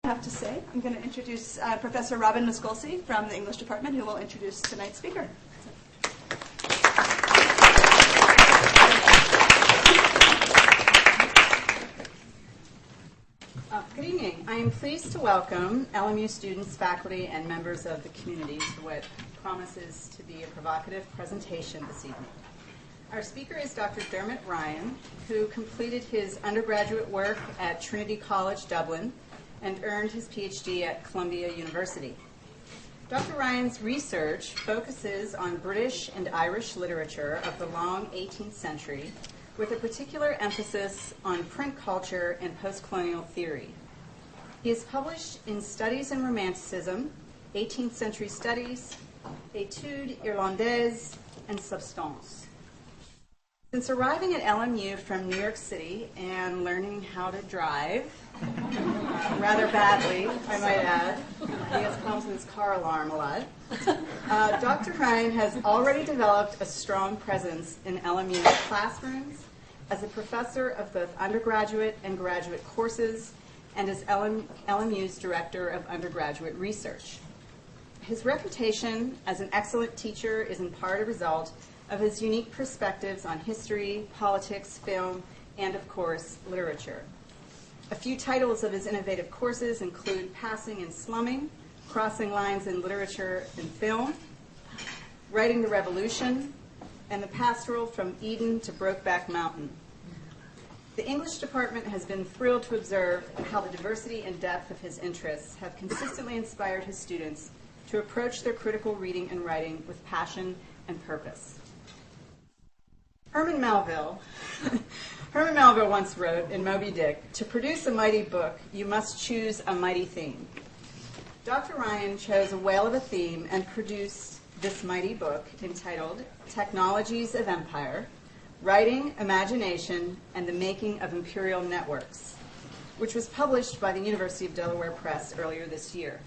Have to say. I'm going to introduce Professor Robin Miskolci from the English department, who will introduce tonight's speaker. Good evening. I am pleased to welcome LMU students, faculty, and members of the community to what promises to be a provocative presentation this evening. Our speaker is Dr. Dermot Ryan, who completed his undergraduate work at Trinity College, Dublin, and earned his PhD at Columbia University. Dr. Ryan's research focuses on British and Irish literature of the long 18th century, with a particular emphasis on print culture and post-colonial theory. He is published in Studies in Romanticism, 18th Century Studies, Études Irlandaises, and Substance. Since arriving at LMU from New York City and learning how to drive, rather badly, I might add, he has problems with his car alarm a lot, Dr. Ryan has already developed a strong presence in LMU classrooms as a professor of both undergraduate and graduate courses and as LMU's director of undergraduate research. His reputation as an excellent teacher is in part a result of his unique perspectives on history, politics, film, and, of course, literature. A few titles of his innovative courses include Passing and Slumming, Crossing Lines in Literature and Film, Writing the Revolution, and The Pastoral from Eden to Brokeback Mountain. The English department has been thrilled to observe how the diversity and depth of his interests have consistently inspired his students to approach their critical reading and writing with passion and purpose. Herman Melville once wrote in Moby Dick, "To produce a mighty book, you must choose a mighty theme." Dr. Ryan chose a whale of a theme and produced this mighty book entitled Technologies of Empire, Writing, Imagination, and the Making of Imperial Networks, which was published by the University of Delaware Press earlier this year.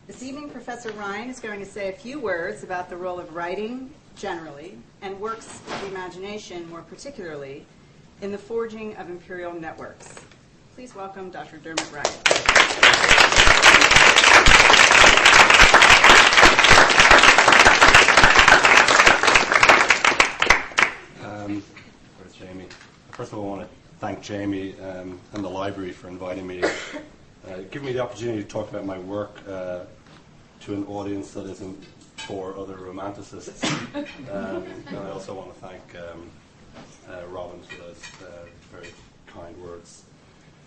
This evening, Professor Ryan is going to say a few words about the role of writing generally, and works of the imagination more particularly, in the forging of imperial networks. Please welcome Dr. Dermot Ryan. Where's Jamie? First of all, I want to thank Jamie and the library for inviting me, giving me the opportunity to talk about my work to an audience that isn't for other romanticists. And I also want to thank Robin for those very kind words.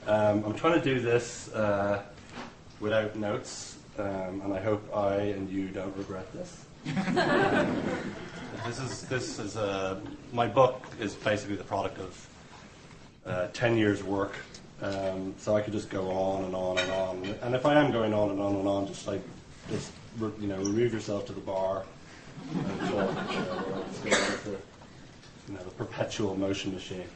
I'm trying to do this without notes, and I hope I and you don't regret this. My book is basically the product of 10 years' work, so I could just go on and on and on. And if I am going on and on and on, just remove yourself to the bar and talk. The perpetual motion machine.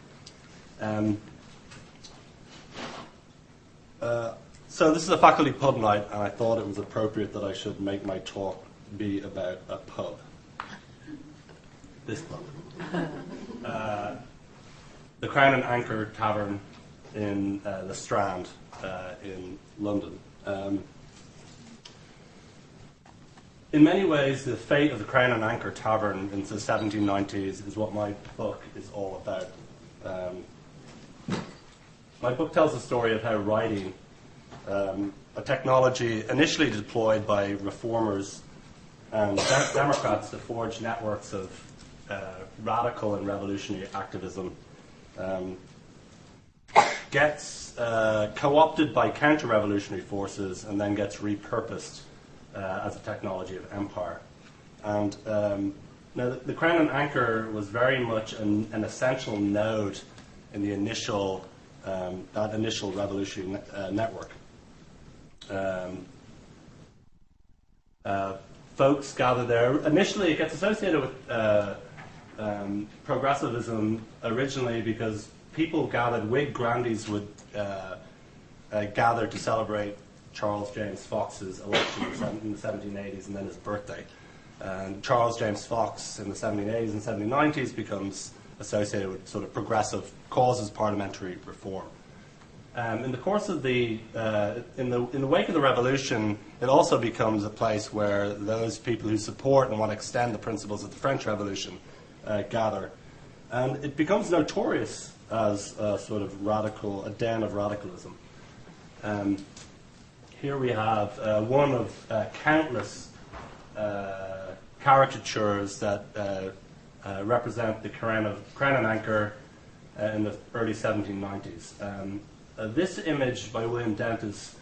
So this is a faculty pub night, and I thought it was appropriate that I should make my talk be about a pub. This pub. The Crown and Anchor Tavern in the Strand in London. In many ways, the fate of the Crown and Anchor Tavern in the 1790s is what my book is all about. My book tells the story of how writing, a technology initially deployed by reformers and Democrats to forge networks of radical and revolutionary activism, gets co-opted by counter-revolutionary forces and then gets repurposed as a technology of empire. And now the Crown and Anchor was very much an essential node in the initial revolutionary network. Folks gather there. Initially, it gets associated with progressivism originally because people gathered, Whig grandees would gather to celebrate Charles James Fox's election in the 1780s and then his birthday. And Charles James Fox in the 1780s and 1790s becomes associated with sort of progressive causes, parliamentary reform. In the course of in the wake of the revolution, it also becomes a place where those people who support and want to extend the principles of the French Revolution gather. And it becomes notorious as a sort of a den of radicalism. Here we have one of countless caricatures that represent the Crown and Anchor in the early 1790s. This image by William Dent is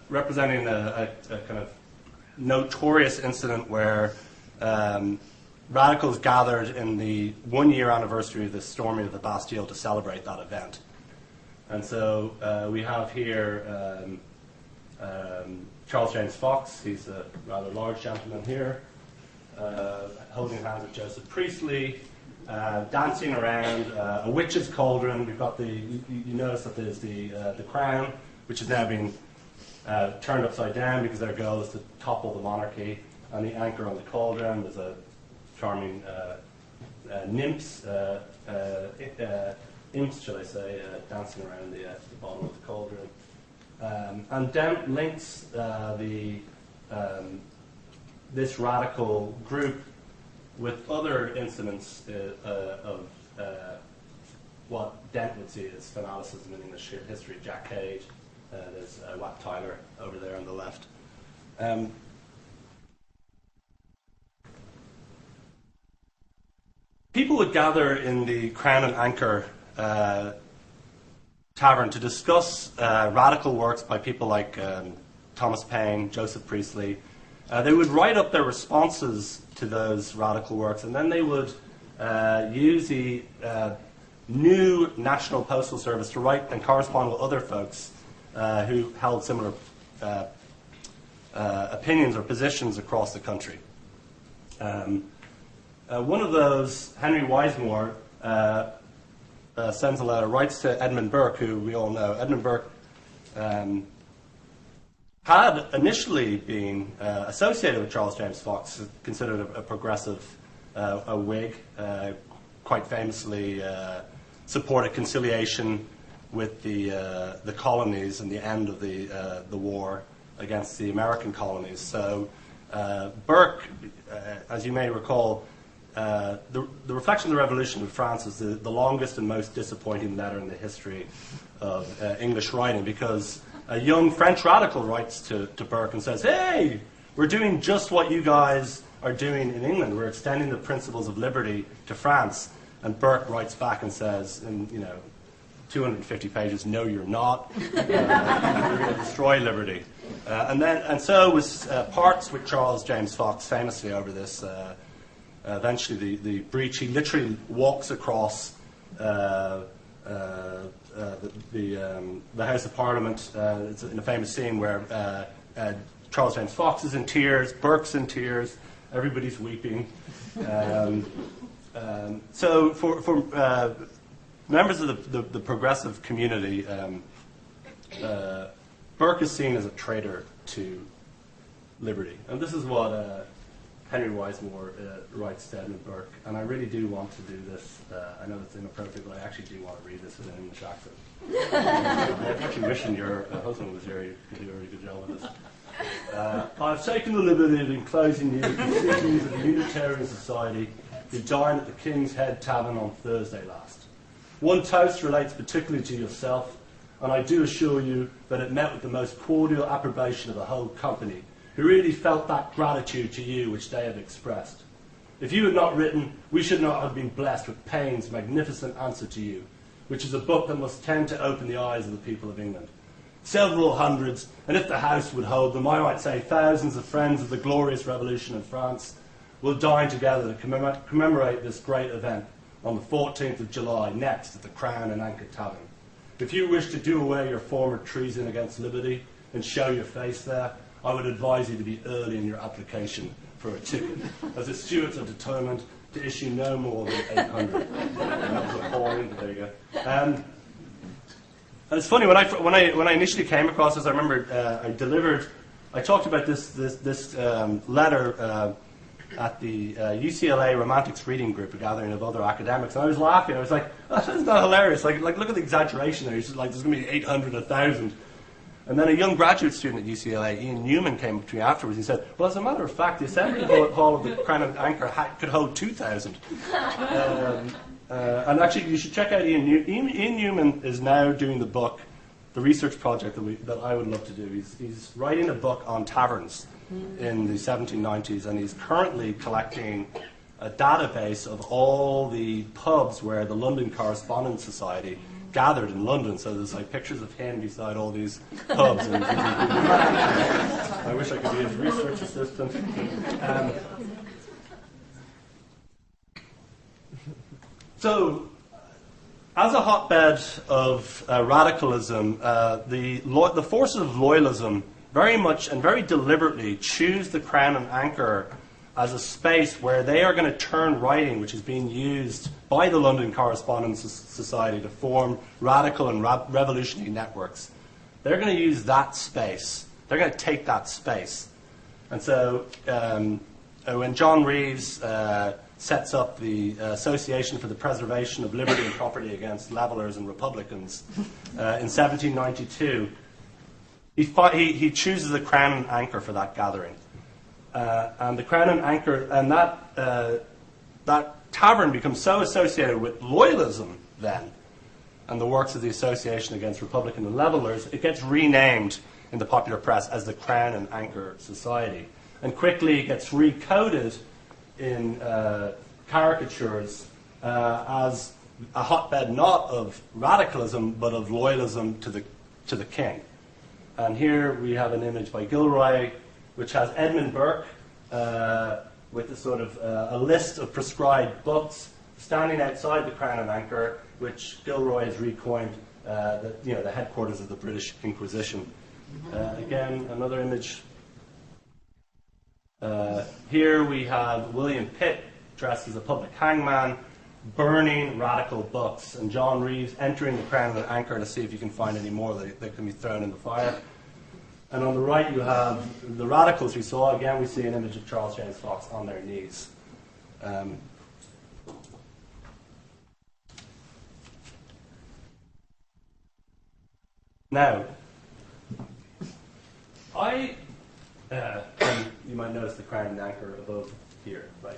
representing a kind of notorious incident where radicals gathered in the one-year anniversary of the storming of the Bastille to celebrate that event. And so we have here Charles James Fox. He's a rather large gentleman here, holding hands with Joseph Priestley, dancing around a witch's cauldron. We've got you notice that there's the crown, which has now been turned upside down because their goal is to topple the monarchy, and the anchor on the cauldron. There's a charming nymphs, imps, shall I say, dancing around the bottom of the cauldron. And Dent links this radical group with other incidents of what Dent would see as fanaticism in English history. Jack Cade, there's Wat Tyler over there on the left. People would gather in the Crown and Anchor tavern to discuss radical works by people like Thomas Paine, Joseph Priestley. They would write up their responses to those radical works, and then they would use the new National Postal Service to write and correspond with other folks who held similar opinions or positions across the country. One of those, Henry Wisemore, sends a letter, writes to Edmund Burke, who we all know. Edmund Burke had initially been associated with Charles James Fox, considered a progressive, a Whig, quite famously supported conciliation with the colonies and the end of the war against the American colonies. So Burke, as you may recall, the Reflection of the Revolution in France is the longest and most disappointing letter in the history of English writing, because a young French radical writes to Burke and says, "Hey, we're doing just what you guys are doing in England. We're extending the principles of liberty to France." And Burke writes back and says, in 250 pages, "No, you're not. You're going to destroy liberty." And so was parts with Charles James Fox famously over this. Eventually, the breach. He literally walks across the House of Parliament. It's in a famous scene where Charles James Fox is in tears, Burke's in tears, everybody's weeping. So for members of the progressive community, Burke is seen as a traitor to liberty. And this is what Henry Wisemore writes to Edmund Burke. And I really do want to do this. I know it's inappropriate, but I actually do want to read this in an English accent. I'm actually wishing your husband was here. You could do a really good job of this. I've taken the liberty of enclosing you the proceedings of the Unitarian Society who dined at the King's Head Tavern on Thursday last. One toast relates particularly to yourself, and I do assure you that it met with the most cordial approbation of the whole company, who really felt that gratitude to you which they have expressed. If you had not written, we should not have been blessed with Paine's magnificent answer to you, which is a book that must tend to open the eyes of the people of England. Several hundreds, and if the House would hold them, I might say thousands of friends of the glorious revolution in France will dine together to commemorate this great event on the 14th of July next at the Crown and Anchor Tavern. If you wish to do away your former treason against liberty and show your face there, I would advise you to be early in your application for a ticket, as the stewards are determined to issue no more than 800. That was appalling, but there you go. And it's funny, when I initially came across this, I remember I talked about this letter at the UCLA Romantics Reading Group, a gathering of other academics, and I was laughing. I was like, oh, that's not hilarious. Like look at the exaggeration there. He's just like, there's going to be 800, 1,000. And then a young graduate student at UCLA, Ian Newman, came up to me afterwards. He said, well, as a matter of fact, the assembly hall of the Crown and Anchor could hold 2,000. And actually, you should check out Ian Newman. Ian Newman is now doing the book, the research project that I would love to do. He's writing a book on taverns in the 1790s, and he's currently collecting a database of all the pubs where the London Correspondence Society gathered in London. So there's like pictures of him beside all these pubs. And I wish I could be his research assistant. So, as a hotbed of radicalism, the forces of loyalism very much and very deliberately choose the Crown and Anchor as a space where they are going to turn writing, which is being used by the London Correspondence Society to form radical and revolutionary networks. They're going to use that space. They're going to take that space. And so when John Reeves sets up the Association for the Preservation of Liberty and Property Against Levellers and Republicans in 1792, he chooses the Crown and Anchor for that gathering. And the Crown and Anchor, and that tavern becomes so associated with loyalism then, and the works of the Association Against Republican and Levellers, it gets renamed in the popular press as the Crown and Anchor Society. And quickly it gets recoded in caricatures as a hotbed not of radicalism, but of loyalism to the king. And here we have an image by Gilroy, which has Edmund Burke with a sort of a list of prescribed books standing outside the Crown and Anchor, which Gilroy has recoined the headquarters of the British Inquisition. Again, another image. Here we have William Pitt dressed as a public hangman, burning radical books, and John Reeves entering the Crown and Anchor to see if you can find any more that can be thrown in the fire. And on the right you have the radicals we saw. Again, we see an image of Charles James Fox on their knees. Now, and you might notice the Crown and Anchor above here, right?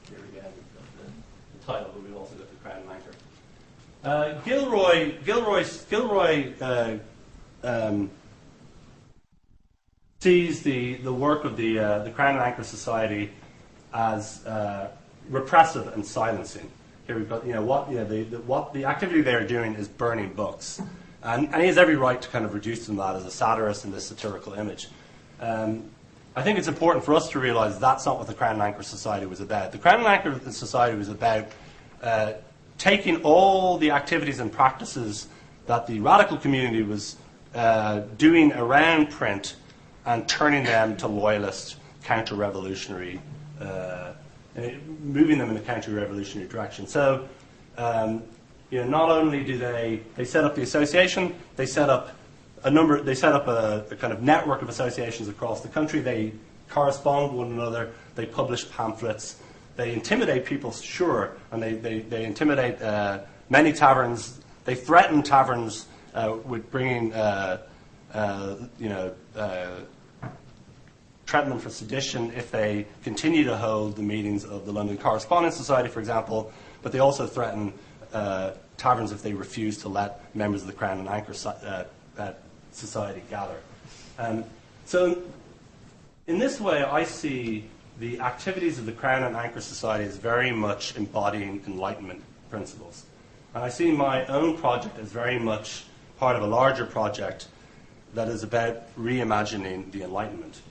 Here again, we've got the title, but we've also got the Crown and Anchor. Gilroy sees the work of the Crown and Anchor Society as repressive and silencing. Here we've got what the activity they are doing is burning books, and he has every right to kind of reduce them that as a satirist in this satirical image. I think it's important for us to realize that's not what the Crown and Anchor Society was about. The Crown and Anchor Society was about taking all the activities and practices that the radical community was doing around print and turning them to loyalist, counter-revolutionary, moving them in a counter-revolutionary direction. So, not only do they set up the association, they set up a kind of network of associations across the country. They correspond with one another. They publish pamphlets. They intimidate people, sure, and they intimidate many taverns. They threaten taverns with bringing, threaten them for sedition if they continue to hold the meetings of the London Correspondence Society, for example. But they also threaten taverns if they refuse to let members of the Crown and Anchor Society gather. So in this way, I see the activities of the Crown and Anchor Society as very much embodying Enlightenment principles. And I see my own project as very much part of a larger project that is about reimagining the Enlightenment.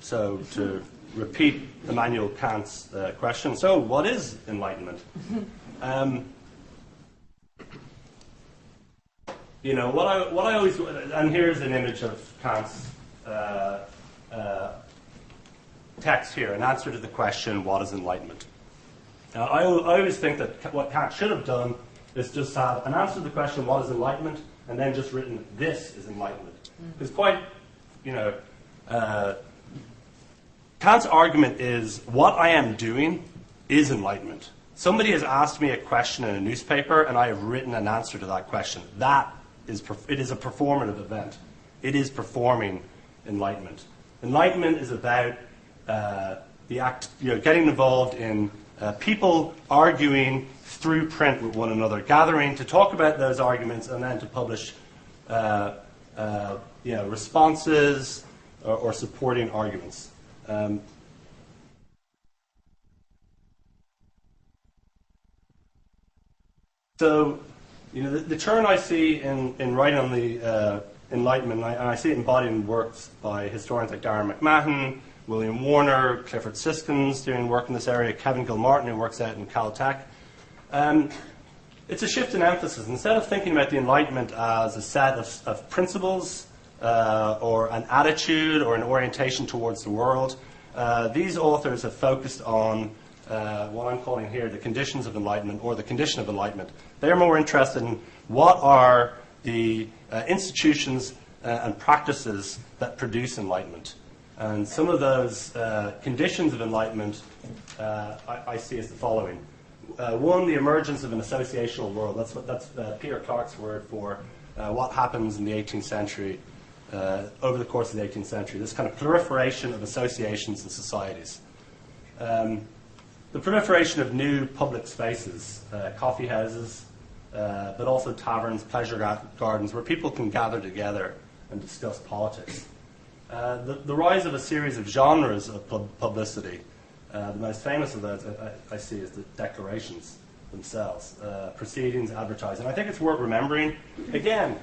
So to repeat Immanuel Kant's question, so what is Enlightenment? What I always, and here's an image of Kant's text here, an answer to the question, what is enlightenment? Now, I always think that what Kant should have done is just have an answer to the question, what is enlightenment, and then just written, this is enlightenment. Because quite Kant's argument is what I am doing is enlightenment. Somebody has asked me a question in a newspaper, and I have written an answer to that question. It is a performative event. It is performing enlightenment. Enlightenment is about the act, getting involved in people arguing through print with one another, gathering to talk about those arguments, and then to publish responses or supporting arguments. So, the turn I see in writing on the Enlightenment, and I see it embodied in works by historians like Darren McMahon, William Warner, Clifford Siskins doing work in this area, Kevin Gilmartin, who works out in Caltech. It's a shift in emphasis. Instead of thinking about the Enlightenment as a set of principles or an attitude or an orientation towards the world, these authors have focused on what I'm calling here the conditions of enlightenment, or the condition of enlightenment. They're more interested in what are the institutions and practices that produce enlightenment. And some of those conditions of enlightenment I see as the following. One, the emergence of an associational world. That's Peter Clarke's word for what happens in the 18th century, over the course of the 18th century. This kind of proliferation of associations and societies. The proliferation of new public spaces, coffee houses, but also taverns, pleasure gardens, where people can gather together and discuss politics. The rise of a series of genres of publicity. The most famous of those I see is the declarations themselves, proceedings, advertising. I think it's worth remembering. Again,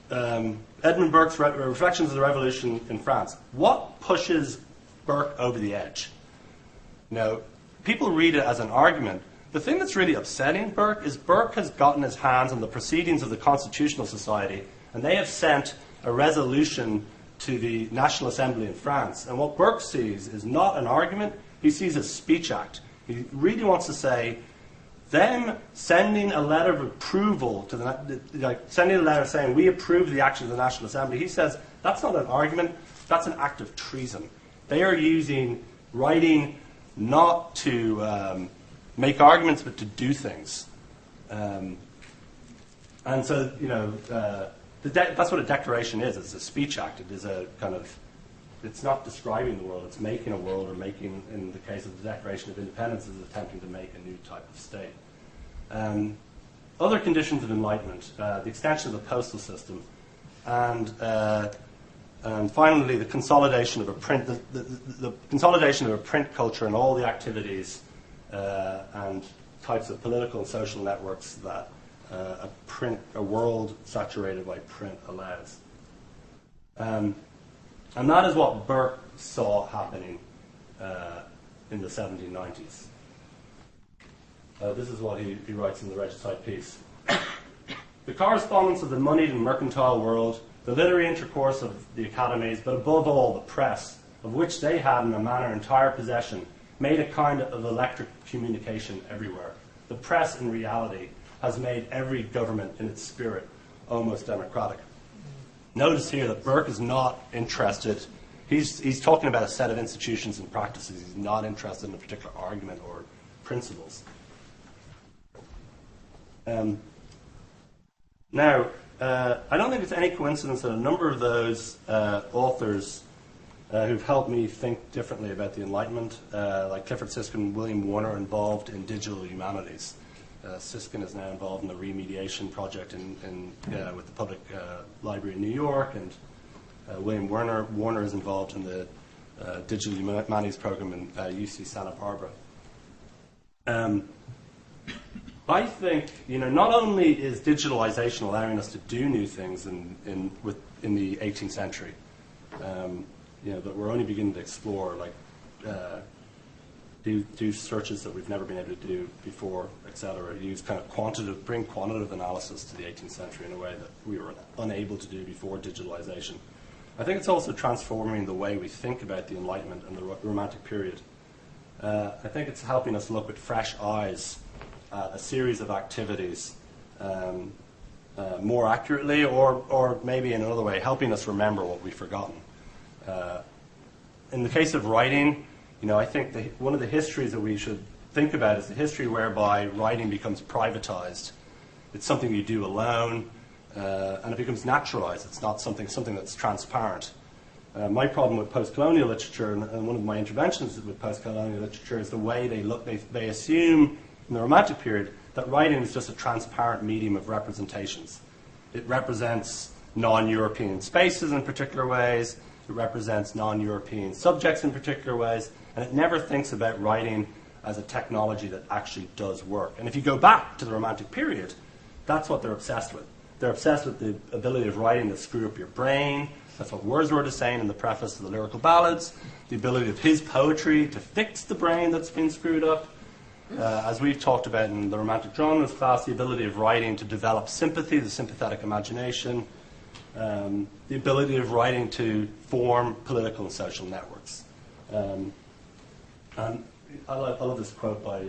Edmund Burke's Reflections of the Revolution in France. What pushes Burke over the edge? People read it as an argument. The thing that's really upsetting Burke is Burke has gotten his hands on the proceedings of the Constitutional Society, and they have sent a resolution to the National Assembly in France. And what Burke sees is not an argument, he sees a speech act. He really wants to say, them sending a letter of approval to sending a letter saying we approve the action of the National Assembly, he says that's not an argument, that's an act of treason. They are using writing not to make arguments, but to do things. And so, that's what a declaration is. It's a speech act. It is a kind of, it's not describing the world, it's making a world, or making, in the case of the Declaration of Independence, is attempting to make a new type of state. Other conditions of enlightenment, the extension of the postal system, and finally the consolidation of a print, the consolidation of a print culture and all the activities and types of political and social networks that a world saturated by print allows. And that is what Burke saw happening in the 1790s. This is what he writes in the Regicide piece. The correspondence of the moneyed and mercantile world, the literary intercourse of the academies, but above all the press, of which they had in a manner entire possession, made a kind of electric communication everywhere. The press, in reality, has made every government in its spirit almost democratic. Notice here that Burke is not interested. He's talking about a set of institutions and practices. He's not interested in a particular argument or principles. Now, I don't think it's any coincidence that a number of those authors who've helped me think differently about the Enlightenment, like Clifford Siskins and William Warner, are involved in digital humanities. Siskin is now involved in the remediation project with the Public Library in New York, and William Warner is involved in the digital humanities program in UC Santa Barbara. I think, not only is digitalization allowing us to do new things in the 18th century, that we're only beginning to explore, like do searches that we've never been able to do before, etc. Use kind of bring quantitative analysis to the 18th century in a way that we were unable to do before digitalization. I think it's also transforming the way we think about the Enlightenment and the Romantic period. I think it's helping us look with fresh eyes at a series of activities more accurately, or maybe in another way, helping us remember what we've forgotten. In the case of writing, I think one of the histories that we should think about is the history whereby writing becomes privatized. It's something you do alone, and it becomes naturalized. It's not something that's transparent. My problem with post-colonial literature, and one of my interventions with post-colonial literature, is the way they assume in the Romantic period that writing is just a transparent medium of representations. It represents non-European spaces in particular ways, it represents non-European subjects in particular ways, and it never thinks about writing as a technology that actually does work. And if you go back to the Romantic period, that's what they're obsessed with. They're obsessed with the ability of writing to screw up your brain. That's what Wordsworth is saying in the preface to the Lyrical Ballads. The ability of his poetry to fix the brain that's been screwed up. As we've talked about in the Romantic Genres class, the ability of writing to develop sympathy, the sympathetic imagination. The ability of writing to form political and social networks. And I love this quote by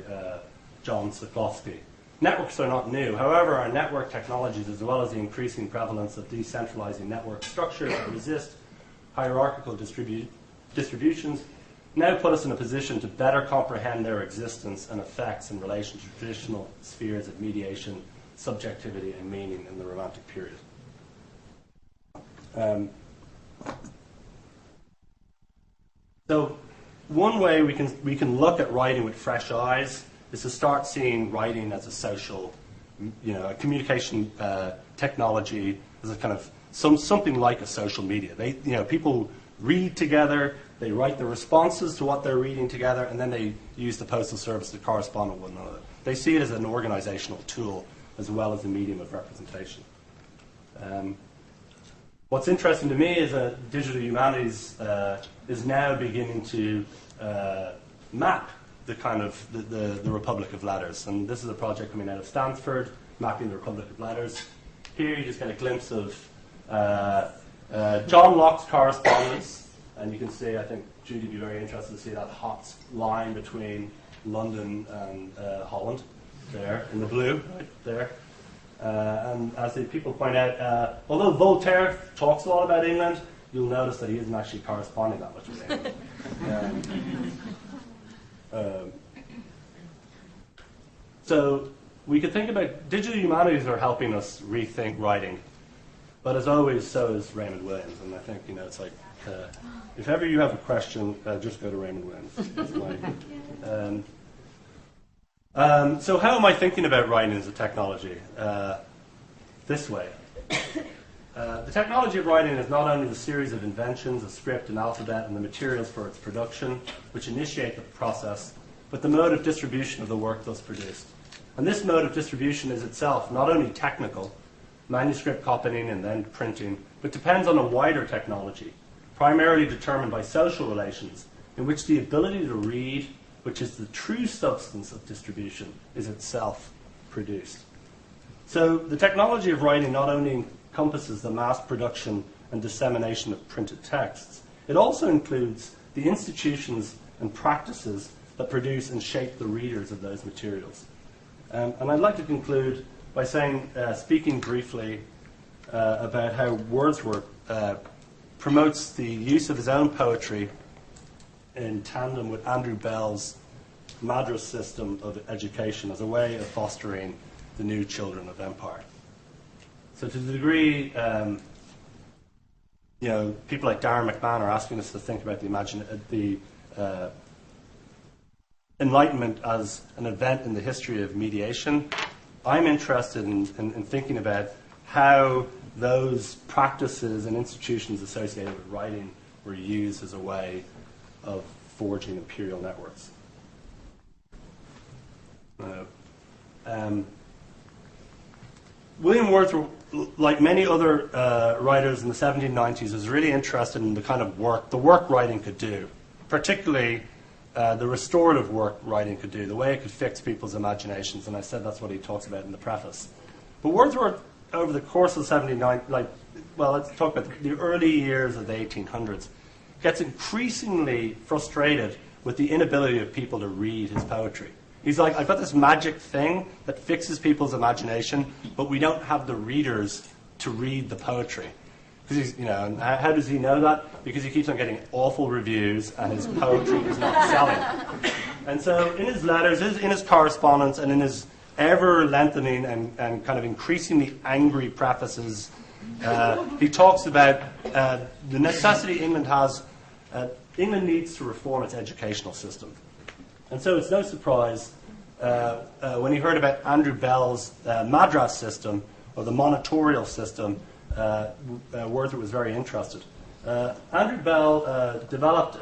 John Sokolsky. Networks are not new. However, our network technologies, as well as the increasing prevalence of decentralizing network structures that resist hierarchical distributions, now put us in a position to better comprehend their existence and effects in relation to traditional spheres of mediation, subjectivity, and meaning in the Romantic period. So one way we can look at writing with fresh eyes is to start seeing writing as a social, a communication technology, as a kind of something like a social media. People read together, they write the responses to what they're reading together, and then they use the postal service to correspond with one another. They see it as an organizational tool as well as a medium of representation. What's interesting to me is that digital humanities is now beginning to map the kind of the Republic of Letters. And this is a project coming out of Stanford, mapping the Republic of Letters. Here you just get a glimpse of John Locke's correspondence. And you can see, I think Judy would be very interested to see that hot line between London and Holland, there, in the blue, right there. And as the people point out, although Voltaire talks a lot about England, you'll notice that he isn't actually corresponding that much with England. So we could think about digital humanities are helping us rethink writing, but as always, so is Raymond Williams. And I think it's like if ever you have a question, just go to Raymond Williams. So how am I thinking about writing as a technology? This way. The technology of writing is not only the series of inventions, a script, an alphabet, and the materials for its production, which initiate the process, but the mode of distribution of the work thus produced. And this mode of distribution is itself not only technical, manuscript copying and then printing, but depends on a wider technology, primarily determined by social relations, in which the ability to read, which is the true substance of distribution, is itself produced. So the technology of writing not only encompasses the mass production and dissemination of printed texts, it also includes the institutions and practices that produce and shape the readers of those materials. And I'd like to conclude by saying, speaking briefly about how Wordsworth promotes the use of his own poetry in tandem with Andrew Bell's Madras system of education as a way of fostering the new children of empire. So to the degree, people like Darren McMahon are asking us to think about the Enlightenment as an event in the history of mediation, I'm interested in thinking about how those practices and institutions associated with writing were used as a way of forging imperial networks. William Wordsworth, like many other writers in the 1790s, was really interested in the kind of the work writing could do, particularly the restorative work writing could do, the way it could fix people's imaginations, and I said that's what he talks about in the preface. But Wordsworth, over the course of the 1790s, let's talk about the early years of the 1800s, gets increasingly frustrated with the inability of people to read his poetry. He's like, I've got this magic thing that fixes people's imagination, but we don't have the readers to read the poetry. Because he's, and how does he know that? Because he keeps on getting awful reviews, and his poetry is not selling. And so, in his letters, in his correspondence, and in his ever-lengthening and kind of increasingly angry prefaces, he talks about the necessity England has. England needs to reform its educational system. And so it's no surprise when he heard about Andrew Bell's Madras system, or the monitorial system, Wordsworth was very interested. Andrew Bell developed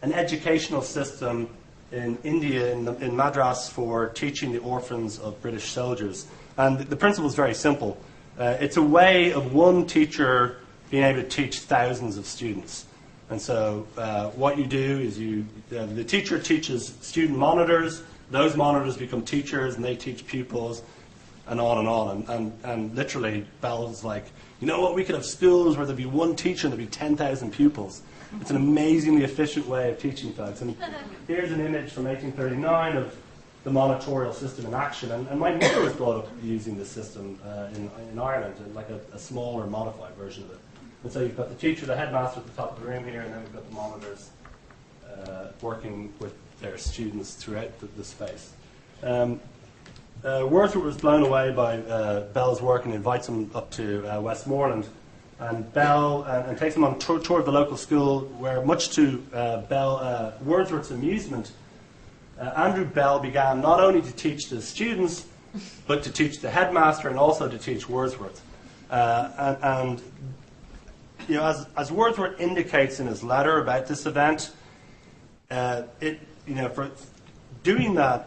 an educational system in India, in Madras, for teaching the orphans of British soldiers. And the principle is very simple. It's a way of one teacher being able to teach thousands of students. And so what you do is the teacher teaches student monitors, those monitors become teachers, and they teach pupils, and on and on. And literally, Bell's like, you know what, we could have schools where there'd be one teacher and there'd be 10,000 pupils. It's an amazingly efficient way of teaching folks. And here's an image from 1839 of the monitorial system in action. And my mother was brought up using this system in Ireland, like a smaller, modified version of it. And so you've got the teacher, the headmaster at the top of the room here, and then we've got the monitors working with their students throughout the space. Wordsworth was blown away by Bell's work and invites him up to Westmoreland. And Bell and takes him on a tour of the local school, where, much to Wordsworth's amusement, Andrew Bell began not only to teach the students, but to teach the headmaster and also to teach Wordsworth. As Wordsworth indicates in his letter about this event, for doing that,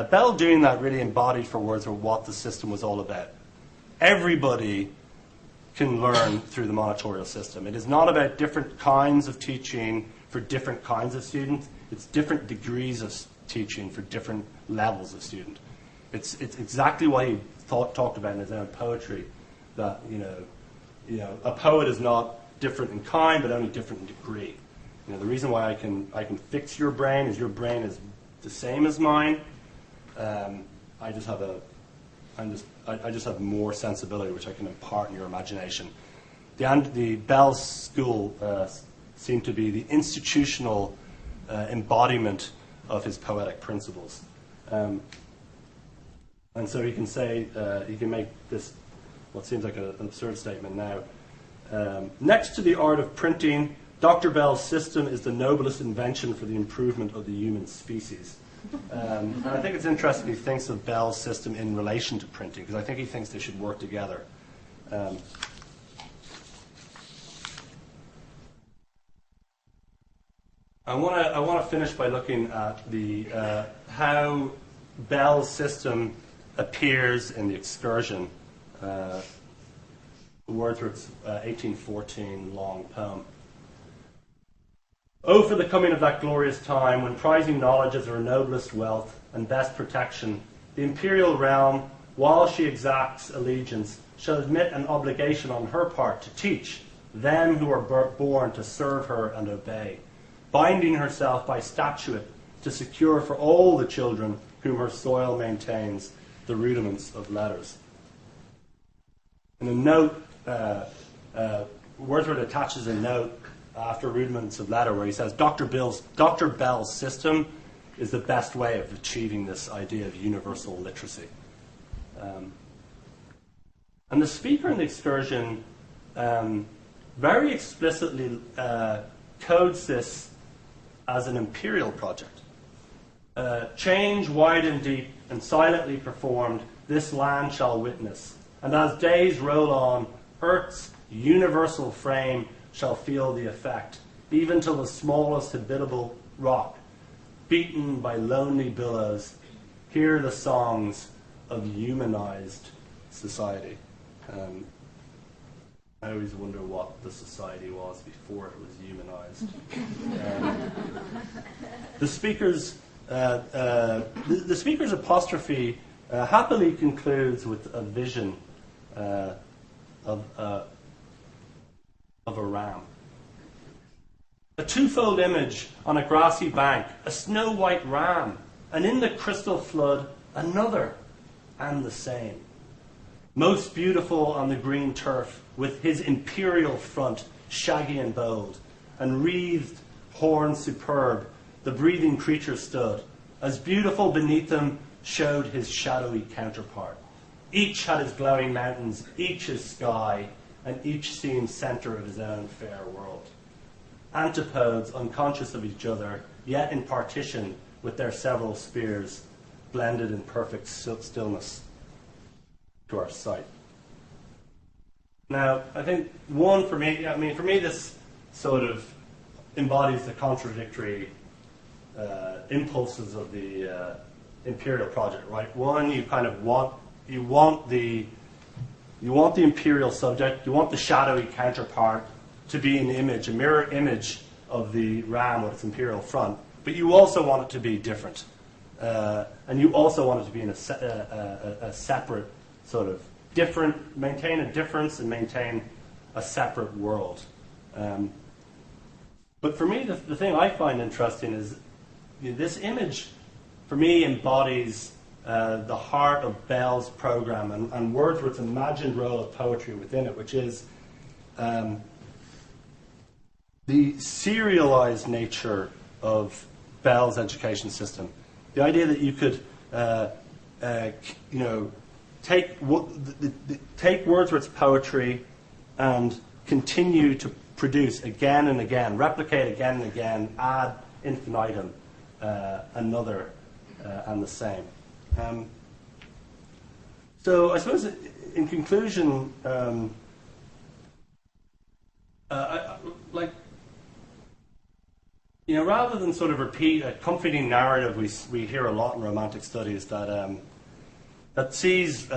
Bell doing that really embodied for Wordsworth what the system was all about. Everybody can learn through the monitorial system. It is not about different kinds of teaching for different kinds of students. It's different degrees of teaching for different levels of student. It's exactly what he talked about in his own poetry, that a poet is not different in kind, but only different in degree. The reason why I can fix your brain is your brain is the same as mine. I just have more sensibility, which I can impart in your imagination. The Bell School seemed to be the institutional embodiment of his poetic principles. And so he can say, he can make this, what seems like an absurd statement now. Next to the art of printing, Dr. Bell's system is the noblest invention for the improvement of the human species. And I think it's interesting he thinks of Bell's system in relation to printing, because I think he thinks they should work together. I want to finish by looking at how Bell's system appears in the Excursion, Wordsworth's 1814 long poem. Oh, for the coming of that glorious time, when prizing knowledge as her noblest wealth and best protection, the imperial realm, while she exacts allegiance, shall admit an obligation on her part to teach them who are born to serve her and obey, binding herself by statute to secure for all the children whom her soil maintains the rudiments of letters. In a note, Wordsworth attaches a note after Rudiments of Letter, where he says, Dr. Bell's system is the best way of achieving this idea of universal literacy. And the speaker in the Excursion very explicitly codes this as an imperial project. Change wide and deep and silently performed, this land shall witness. And as days roll on, earth's universal frame shall feel the effect, even till the smallest habitable rock, beaten by lonely billows, hear the songs of humanized society. I always wonder what the society was before it was humanized. The speaker's apostrophe happily concludes with a vision of a ram. A twofold image on a grassy bank, a snow-white ram, and in the crystal flood, another and the same. Most beautiful on the green turf, with his imperial front, shaggy and bold, and wreathed horn superb, the breathing creature stood. As beautiful beneath them showed his shadowy counterpart. Each had his glowing mountains, each his sky, and each seemed center of his own fair world. Antipodes, unconscious of each other, yet in partition with their several spheres, blended in perfect stillness to our sight. Now, I think for me this sort of embodies the contradictory impulses of the imperial project, right? One, you kind of want the imperial subject, you want the shadowy counterpart to be an image, a mirror image of the ram with its imperial front, but you also want it to be different, and you also want it to be in a separate sort of different, maintain a difference and maintain a separate world. But for me, the thing I find interesting is this image, for me, embodies the heart of Bell's program and Wordsworth's imagined role of poetry within it, which is the serialized nature of Bell's education system. The idea that you could, take Wordsworth's poetry and continue to produce again and again, replicate again and again, ad infinitum, another and the same. So I suppose in conclusion, rather than sort of repeat a comforting narrative we hear a lot in romantic studies that sees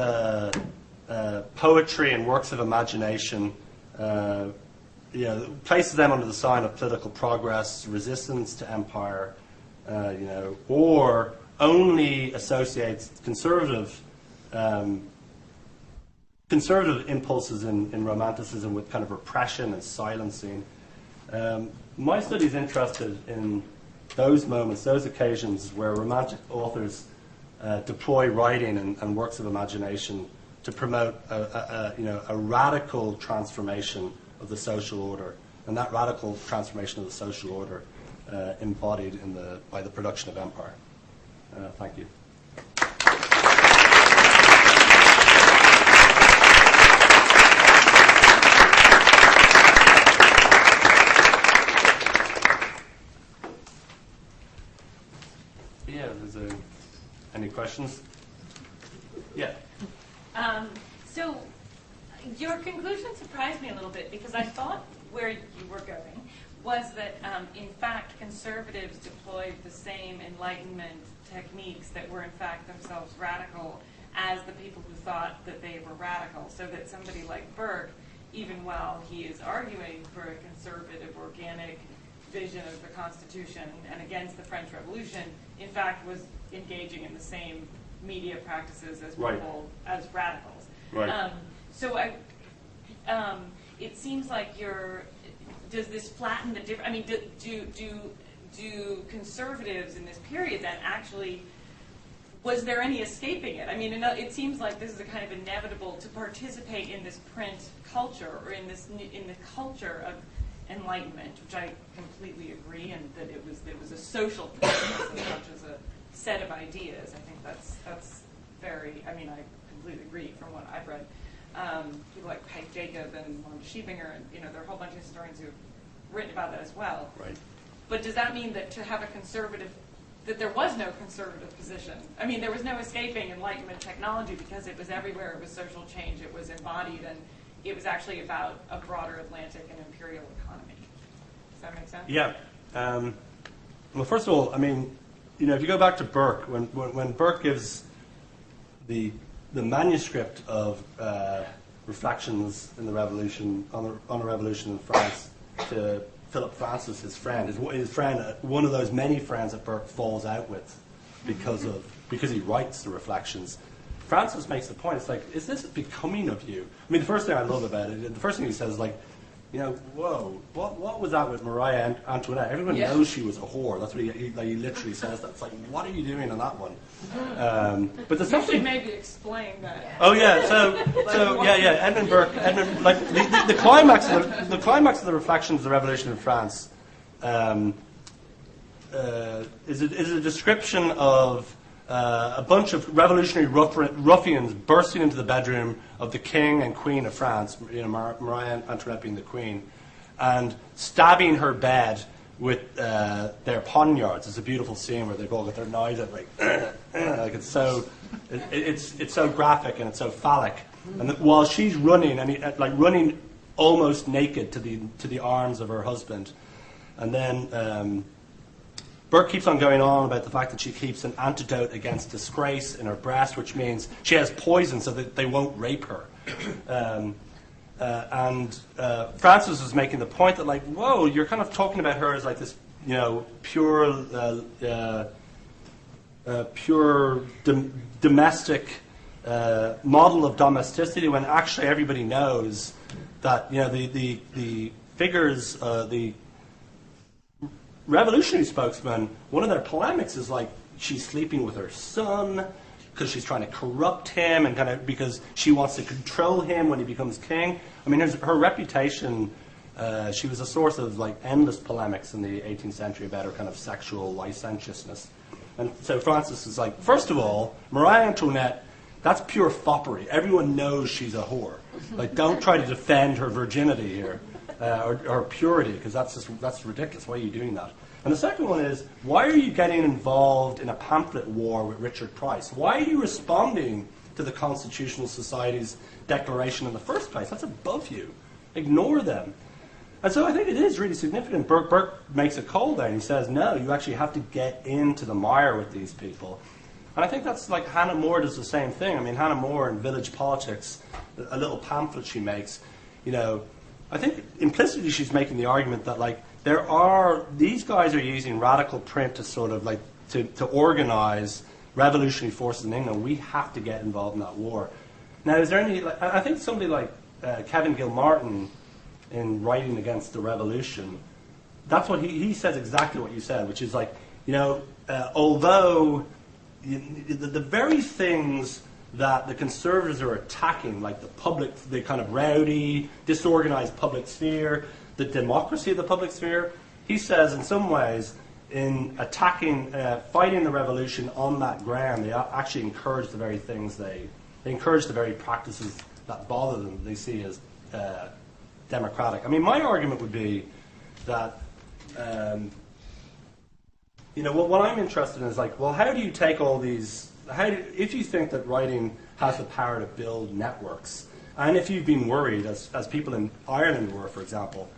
poetry and works of imagination, places them under the sign of political progress, resistance to empire, or only associates conservative impulses in romanticism with kind of repression and silencing. My study is interested in those moments, those occasions where romantic authors deploy writing and works of imagination to promote a radical transformation of the social order, and that radical transformation of the social order embodied by the production of empire. Thank you. Yeah, any questions? Yeah. So your conclusion surprised me a little bit, because I thought where you were going was that, in fact, conservatives deployed the same Enlightenment techniques that were, in fact, themselves radical as the people who thought that they were radical. So that somebody like Burke, even while he is arguing for a conservative, organic vision of the Constitution and against the French Revolution, in fact, was engaging in the same media practices as people, as radicals. Right. It seems like does this flatten the difference? I mean, do conservatives in this period then actually, was there any escaping it? I mean, it seems like this is a kind of inevitable to participate in this print culture, or in the culture of Enlightenment, which I completely agree, and that it was a social process as much as a set of ideas. I think that's very. I mean, I completely agree from what I've read. People like Pike Jacob and Wanda Schiebinger, and there are a whole bunch of historians who've written about that as well. Right. But does that mean that to have a conservative, that there was no conservative position? I mean, there was no escaping Enlightenment technology because it was everywhere. It was social change. It was embodied, and it was actually about a broader Atlantic and imperial economy. Does that make sense? Yeah. Well, first of all, I mean, if you go back to Burke, when Burke gives the manuscript of Reflections in the Revolution on a Revolution in France to Philip Francis, his friend, one of those many friends that Burke falls out with because he writes the Reflections. Francis makes the point. It's like, is this becoming of you? I mean, the first thing I love about it, the first thing he says is like, whoa, what was that with Maria Antoinette? Everyone knows she was a whore. That's what he literally says. That. It's like, what are you doing on that one? But there's You something. should maybe explain that. Oh yeah, so Edmund Burke, like the climax of the Reflections of the Revolution in France is a description of a bunch of revolutionary ruffians bursting into the bedroom of the King and Queen of France, Maria Antoinette being the Queen, and stabbing her bed with their poniards. It's a beautiful scene where they've all got their knives out, like it's so graphic and it's so phallic. And while she's running, running almost naked to the arms of her husband, and then Burke keeps on going on about the fact that she keeps an antidote against disgrace in her breast, which means she has poison so that they won't rape her. And Francis was making the point that, like, whoa, you're kind of talking about her as like this, pure domestic model of domesticity, when actually everybody knows that the figures, the revolutionary spokesman, one of their polemics is like she's sleeping with her son because she's trying to corrupt him and because she wants to control him when he becomes king. I mean, her reputation, she was a source of like endless polemics in the 18th century about her kind of sexual licentiousness. And so Francis is like, first of all, Maria Antoinette, that's pure foppery. Everyone knows she's a whore. Like, don't try to defend her virginity here. Or purity, because that's ridiculous. Why are you doing that? And the second one is, why are you getting involved in a pamphlet war with Richard Price? Why are you responding to the Constitutional Society's declaration in the first place? That's above you. Ignore them. And so I think it is really significant. Burke makes a call there, and he says, no, you actually have to get into the mire with these people. And I think that's like Hannah More does the same thing. I mean, Hannah More in Village Politics, a little pamphlet she makes, I think implicitly she's making the argument that like these guys are using radical print to sort of like to organize revolutionary forces in England. We have to get involved in that war. Now, is there any? I think somebody like Kevin Gilmartin, in writing against the revolution, that's what he says exactly what you said, which is like although the very things that the conservatives are attacking, like the kind of rowdy, disorganized public sphere, the democracy of the public sphere, he says in some ways, in attacking, fighting the revolution on that ground, they actually encourage the very things they encourage the very practices that bother them, they see as democratic. I mean, my argument would be that, what I'm interested in is like, well, how do you take all these, if you think that writing has the power to build networks, and if you've been worried, as people in Ireland were, for example,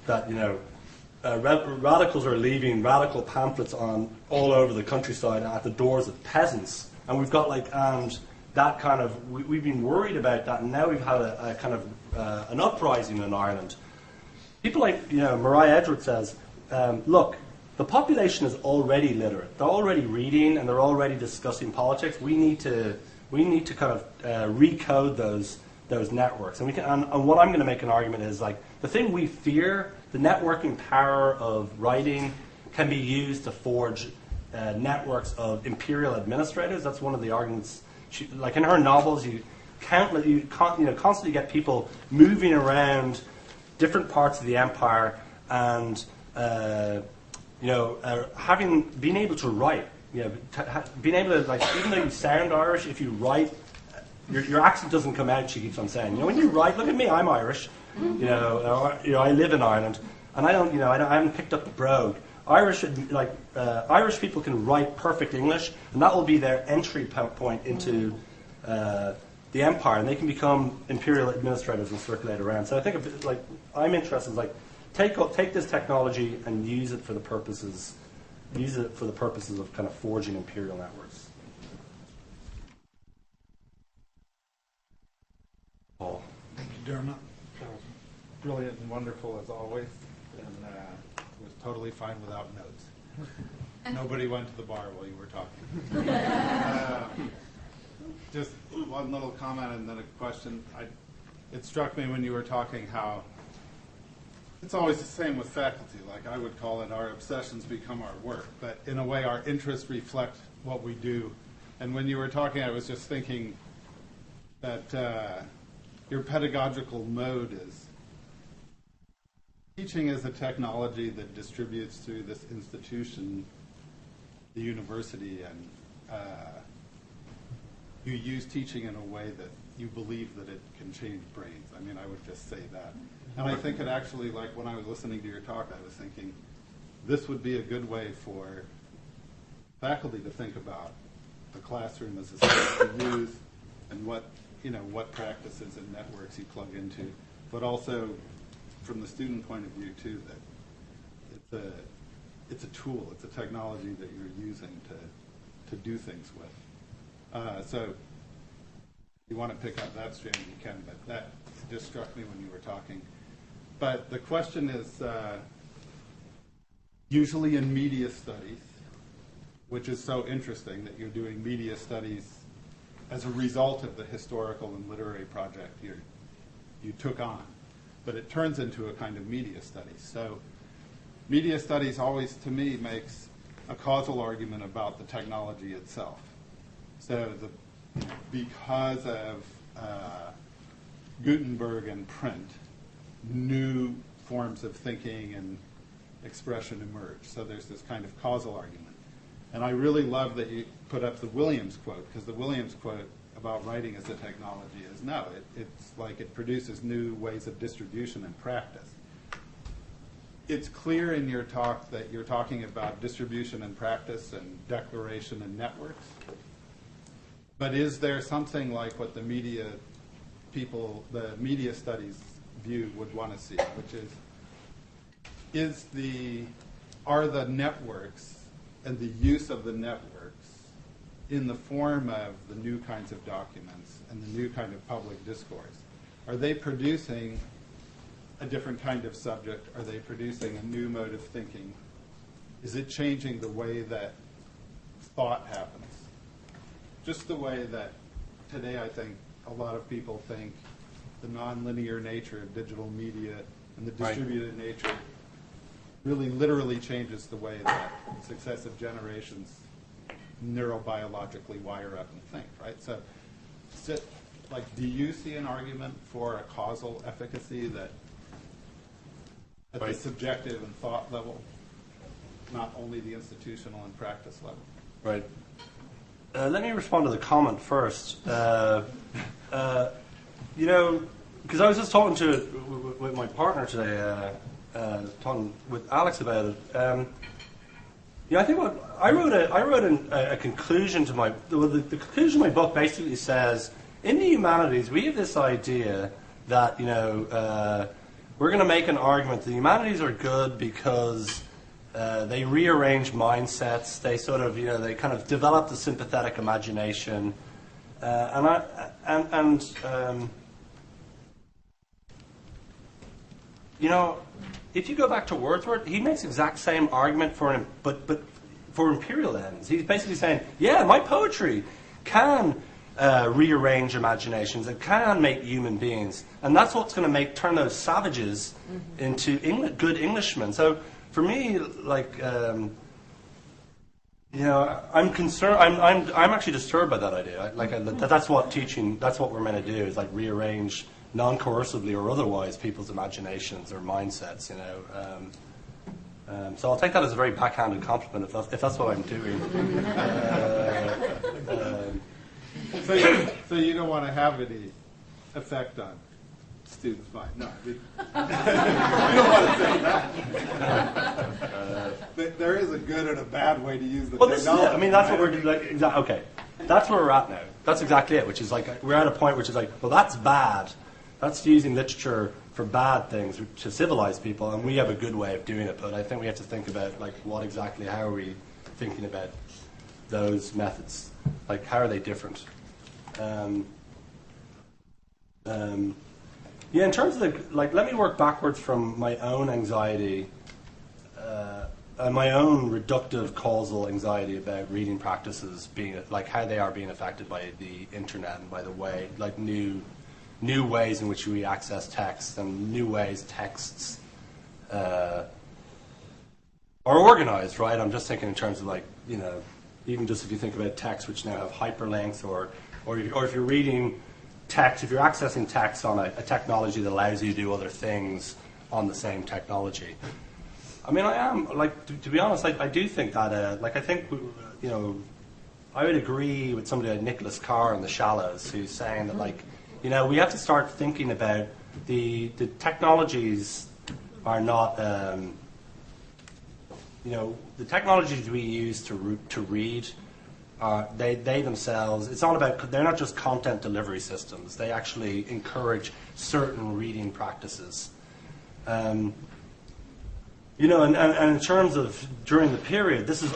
that radicals are leaving radical pamphlets on all over the countryside at the doors of peasants, and we've got that kind of we've been worried about that, and now we've had a kind of an uprising in Ireland. People like Mariah Edgeworth says, look. The population is already literate. They're already reading and they're already discussing politics. We need to kind of recode those networks. And what I'm going to make an argument is like the thing we fear, the networking power of writing, can be used to forge networks of imperial administrators. That's one of the arguments. Like in her novels, you constantly get people moving around different parts of the empire and. Being able to write, being able to, like, even though you sound Irish, if you write, your accent doesn't come out, she keeps on saying. When you write, look at me, I'm Irish. I live in Ireland, and I haven't picked up the brogue. Irish people can write perfect English, and that will be their entry point into the empire, and they can become imperial administrators and circulate around. So I think, I'm interested, take this technology and use it for the purposes of kind of forging imperial networks. Paul. Thank you, Dermot. Brilliant and wonderful as always, and was totally fine without notes. Nobody went to the bar while you were talking. Just one little comment and then a question. It struck me when you were talking how It's always the same with faculty. Like I would call it, our obsessions become our work. But in a way, our interests reflect what we do. And when you were talking, I was just thinking that your pedagogical mode is teaching is a technology that distributes through this institution, the university, and you use teaching in a way that you believe that it can change brains. I mean, I would just say that. And I think it actually, like when I was listening to your talk, I was thinking this would be a good way for faculty to think about the classroom as a space to use and what practices and networks you plug into, but also from the student point of view too, that it's a tool, it's a technology that you're using to do things with. So if you want to pick up that strand, you can, but that just struck me when you were talking. But the question is, usually in media studies, which is so interesting that you're doing media studies as a result of the historical and literary project you took on, but it turns into a kind of media study. So media studies always, to me, makes a causal argument about the technology itself. So because of Gutenberg and print, new forms of thinking and expression emerge. So there's this kind of causal argument. And I really love that you put up the Williams quote, because the Williams quote about writing as a technology is no, it's like it produces new ways of distribution and practice. It's clear in your talk that you're talking about distribution and practice and declaration and networks. But is there something like what the media studies view would want to see, which is are the networks and the use of the networks in the form of the new kinds of documents and the new kind of public discourse, are they producing a different kind of subject? Are they producing a new mode of thinking? Is it changing the way that thought happens? Just the way that today I think a lot of people think the nonlinear nature of digital media and the distributed nature really literally changes the way that successive generations neurobiologically wire up and think, right? So, do you see an argument for a causal efficacy that at the subjective and thought level, not only the institutional and practice level? Right. Let me respond to the comment first. Because I was just talking with my partner today, talking with Alex about it. I think I wrote a conclusion to the conclusion of my book basically says, in the humanities we have this idea that we're going to make an argument. The humanities are good because they rearrange mindsets. They sort of they kind of develop the sympathetic imagination, if you go back to Wordsworth, he makes the exact same argument for him, but for imperial ends. He's basically saying, yeah, my poetry can rearrange imaginations. It can make human beings, and that's what's going to turn those savages into good Englishmen. So for me, I'm concerned. I'm actually disturbed by that idea. That's what teaching. That's what we're meant to do. Is rearrange non-coercively or otherwise people's imaginations or mindsets. So I'll take that as a very backhanded compliment if that's what I'm doing. So you don't want to have any effect on students' mind? No, you don't want to say that. There is a good and a bad way to use the technology. This is it. I mean, that's what we're doing. Okay, that's where we're at now. That's exactly it. Which is we're at a point which is well, that's bad. That's using literature for bad things to civilize people, and we have a good way of doing it. But I think we have to think about how are we thinking about those methods? How are they different? In terms of let me work backwards from my own anxiety and my own reductive causal anxiety about reading practices being how they are being affected by the internet and by the way new ways in which we access text and new ways texts are organized, right? I'm just thinking in terms of like, you know, even just if you think about text which now have hyperlinks, or if you're reading text, if you're accessing text on a technology that allows you to do other things on the same technology. I mean, I am, like, to be honest, I do think that, like, I think, you know, I would agree with somebody like Nicholas Carr in The Shallows, who's saying that, like, you know, we have to start thinking about the technologies are not, you know, the technologies we use to read, they themselves, it's not about, they're not just content delivery systems. They actually encourage certain reading practices. You know, and in terms of during the period, this is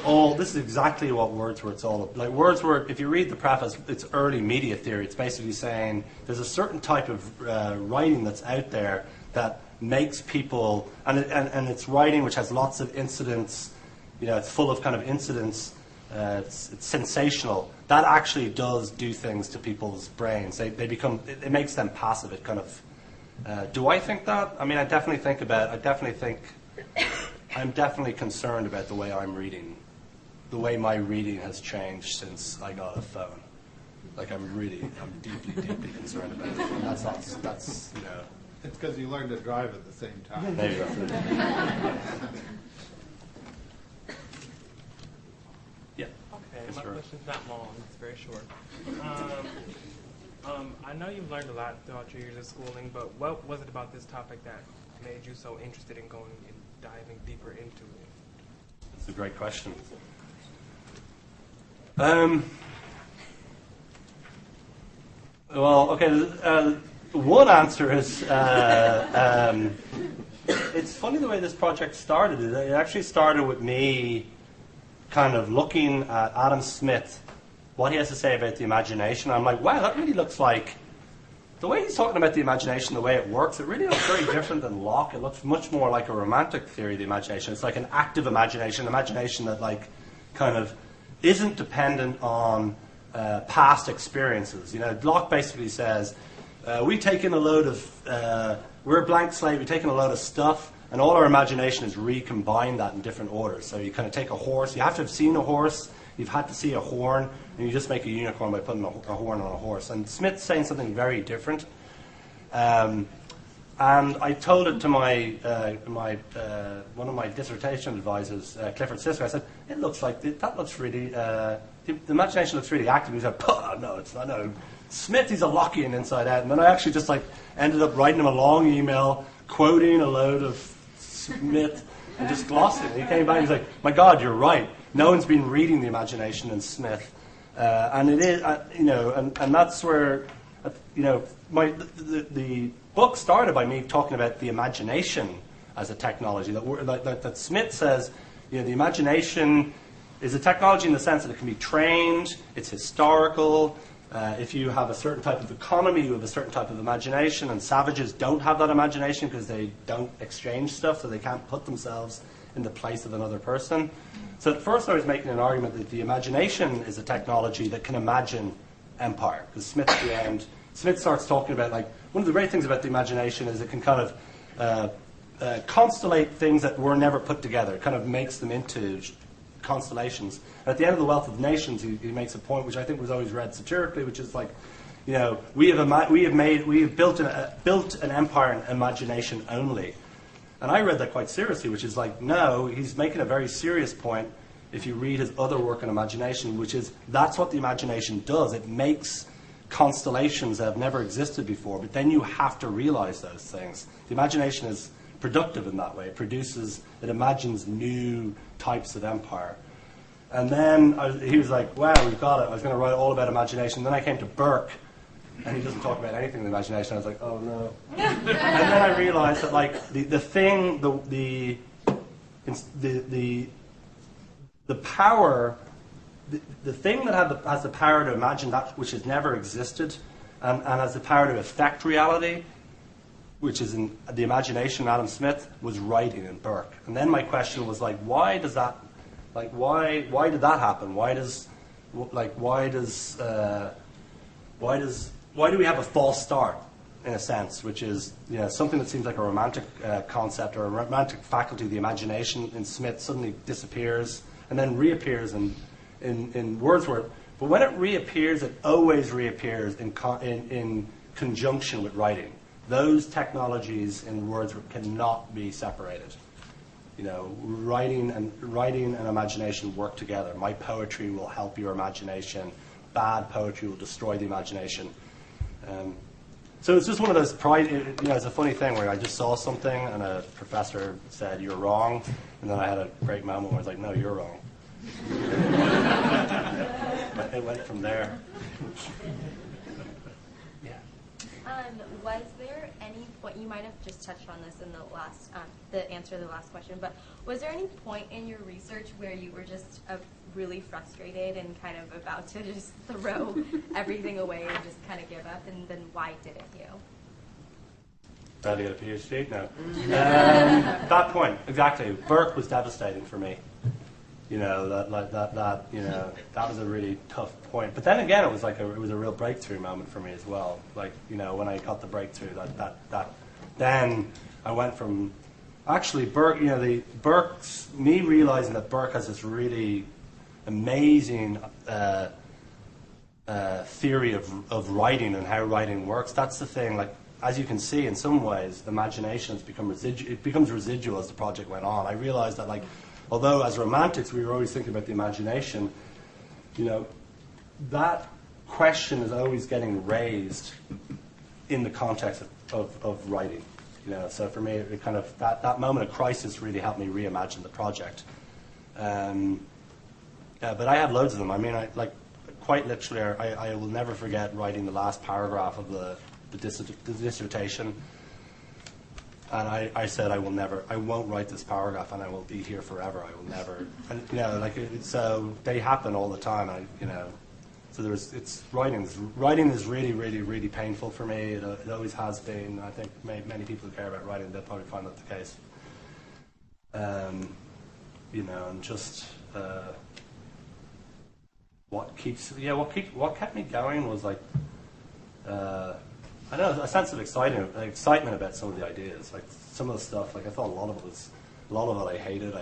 exactly what Wordsworth's all about. Like Wordsworth, if you read the preface, it's early media theory. It's basically saying there's a certain type of writing that's out there that makes people, and it's writing which has lots of incidents. You know, it's full of kind of incidents. It's sensational. That actually does do things to people's brains. They become. It makes them passive. It kind of. Do I think that? I mean, I'm definitely concerned about the way I'm reading, the way my reading has changed since I got a phone. Like I'm deeply, deeply concerned about it. And that's you know. It's because you learned to drive at the same time. There you go. Yeah. Okay, Yes, my sir. question's not long. It's very short. I know you've learned a lot throughout your years of schooling, but what was it about this topic that made you so interested in going and diving deeper into it? That's a great question. Well, okay. One answer is it's funny the way this project started. It actually started with me kind of looking at Adam Smith, what he has to say about the imagination. I'm like, wow, that really looks like, the way he's talking about the imagination, the way it works, it really looks very different than Locke. It looks much more like a romantic theory of the imagination. It's like an active imagination that like kind of isn't dependent on past experiences. You know, Locke basically says, we take in a load of, we're a blank slate, we take in a load of stuff, and all our imagination is recombine that in different orders. So you kind of take a horse, you have to have seen a horse, you've had to see a horn, and you just make a unicorn by putting a horn on a horse. And Smith's saying something very different. And I told it to my one of my dissertation advisors, Clifford Sisker. I said, it looks like, that looks really, the imagination looks really active. He said, no, it's not, no. Smith, he's a Lockean inside out. And then I actually just like ended up writing him a long email, quoting a load of Smith, and just glossing it. He came back and he's like, my God, you're right. No one's been reading the imagination in Smith. And it is, you know, and that's where, you know, the book started by me talking about the imagination as a technology. That Smith says, you know, the imagination is a technology in the sense that it can be trained, it's historical. If you have a certain type of economy, you have a certain type of imagination, and savages don't have that imagination because they don't exchange stuff, so they can't put themselves in the place of another person. So at first I was making an argument that the imagination is a technology that can imagine empire. Because Smith at the end, Smith starts talking about, like, one of the great things about the imagination is it can kind of constellate things that were never put together. It kind of makes them into constellations. And at the end of The Wealth of Nations, he makes a point which I think was always read satirically, which is like, you know, we have built an empire in imagination only. And I read that quite seriously, which is like, no, he's making a very serious point if you read his other work on imagination, which is that's what the imagination does. It makes constellations that have never existed before, but then you have to realize those things. The imagination is productive in that way. It imagines new types of empire. And then he was like, wow, we've got it. I was going to write all about imagination. Then I came to Burke, and he doesn't talk about anything in the imagination. I was like, oh no. And then I realized that, like, the power, the thing that has the power to imagine that which has never existed, and has the power to affect reality, which is in the imagination of Adam Smith, was writing in Burke. And then my question was like, why does that, like, why did that happen? Why do we have a false start in a sense, which is something that seems like a romantic concept or a romantic faculty of the imagination in Smith suddenly disappears and then reappears in Wordsworth. But when it reappears, it always reappears in conjunction with writing. Those technologies in Wordsworth cannot be separated. Writing and imagination work together. My poetry will help your imagination. Bad poetry will destroy the imagination. So it's just one of those it's a funny thing where I just saw something and a professor said, "You're wrong," and then I had a great moment where I was like, "No, you're wrong." It went from there. Yeah. Was there any point, you might have just touched on this in the last, the answer to the last question, but was there any point in your research where you were just really frustrated and kind of about to just throw everything away and just kind of give up, and then why didn't you? About to get a PhD? No. That point, exactly. Burke was devastating for me. That was a really tough point. But then again, it was a real breakthrough moment for me as well. When I got the breakthrough, then I went from actually Burke. Me realizing that Burke has this really amazing theory of writing and how writing works. That's the thing. As you can see, in some ways, imagination has become it becomes residual as the project went on. I realized that although as romantics we were always thinking about the imagination, that question is always getting raised in the context of writing. So for me, it kind of that moment of crisis really helped me reimagine the project. But I have loads of them. I mean, quite literally, I will never forget writing the last paragraph of the dissertation. And I said, I won't write this paragraph, and I will be here forever. I will never, and so they happen all the time. So writing is really, really, really painful for me. It always has been. I think many people who care about writing, they'll probably find that the case. And just what kept me going was I know a sense of excitement about some of the ideas. Some of the stuff, I thought a lot of it I hated.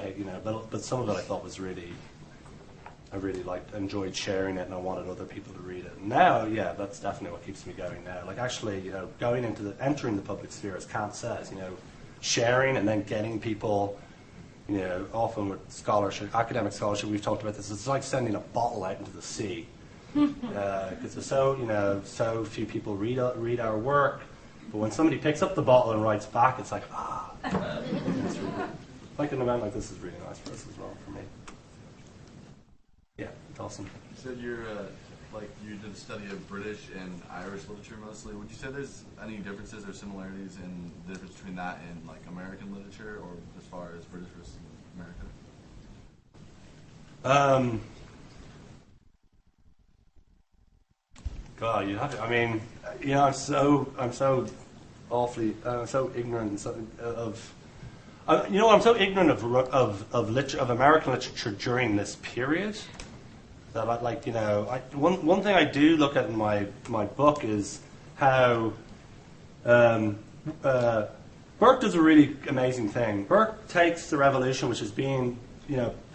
But some of it I thought was really, I really enjoyed sharing it, and I wanted other people to read it. Now, that's definitely what keeps me going now. Entering the public sphere, as Kant says, sharing and then getting people. Often with scholarship, academic scholarship, we've talked about this. It's like sending a bottle out into the sea. Because there's so few people read our work, but when somebody picks up the bottle and writes back, it's it's really, an event like this is really nice for us as well, for me. Yeah, it's awesome. You said you did a study of British and Irish literature mostly. Would you say there's any differences or similarities in the difference between that and American literature, or as far as British versus American? God, you have to. I mean, I'm so awfully, so ignorant of. I'm so ignorant of American literature during this period that one thing I do look at in my book is how Burke does a really amazing thing. Burke takes the revolution, which is being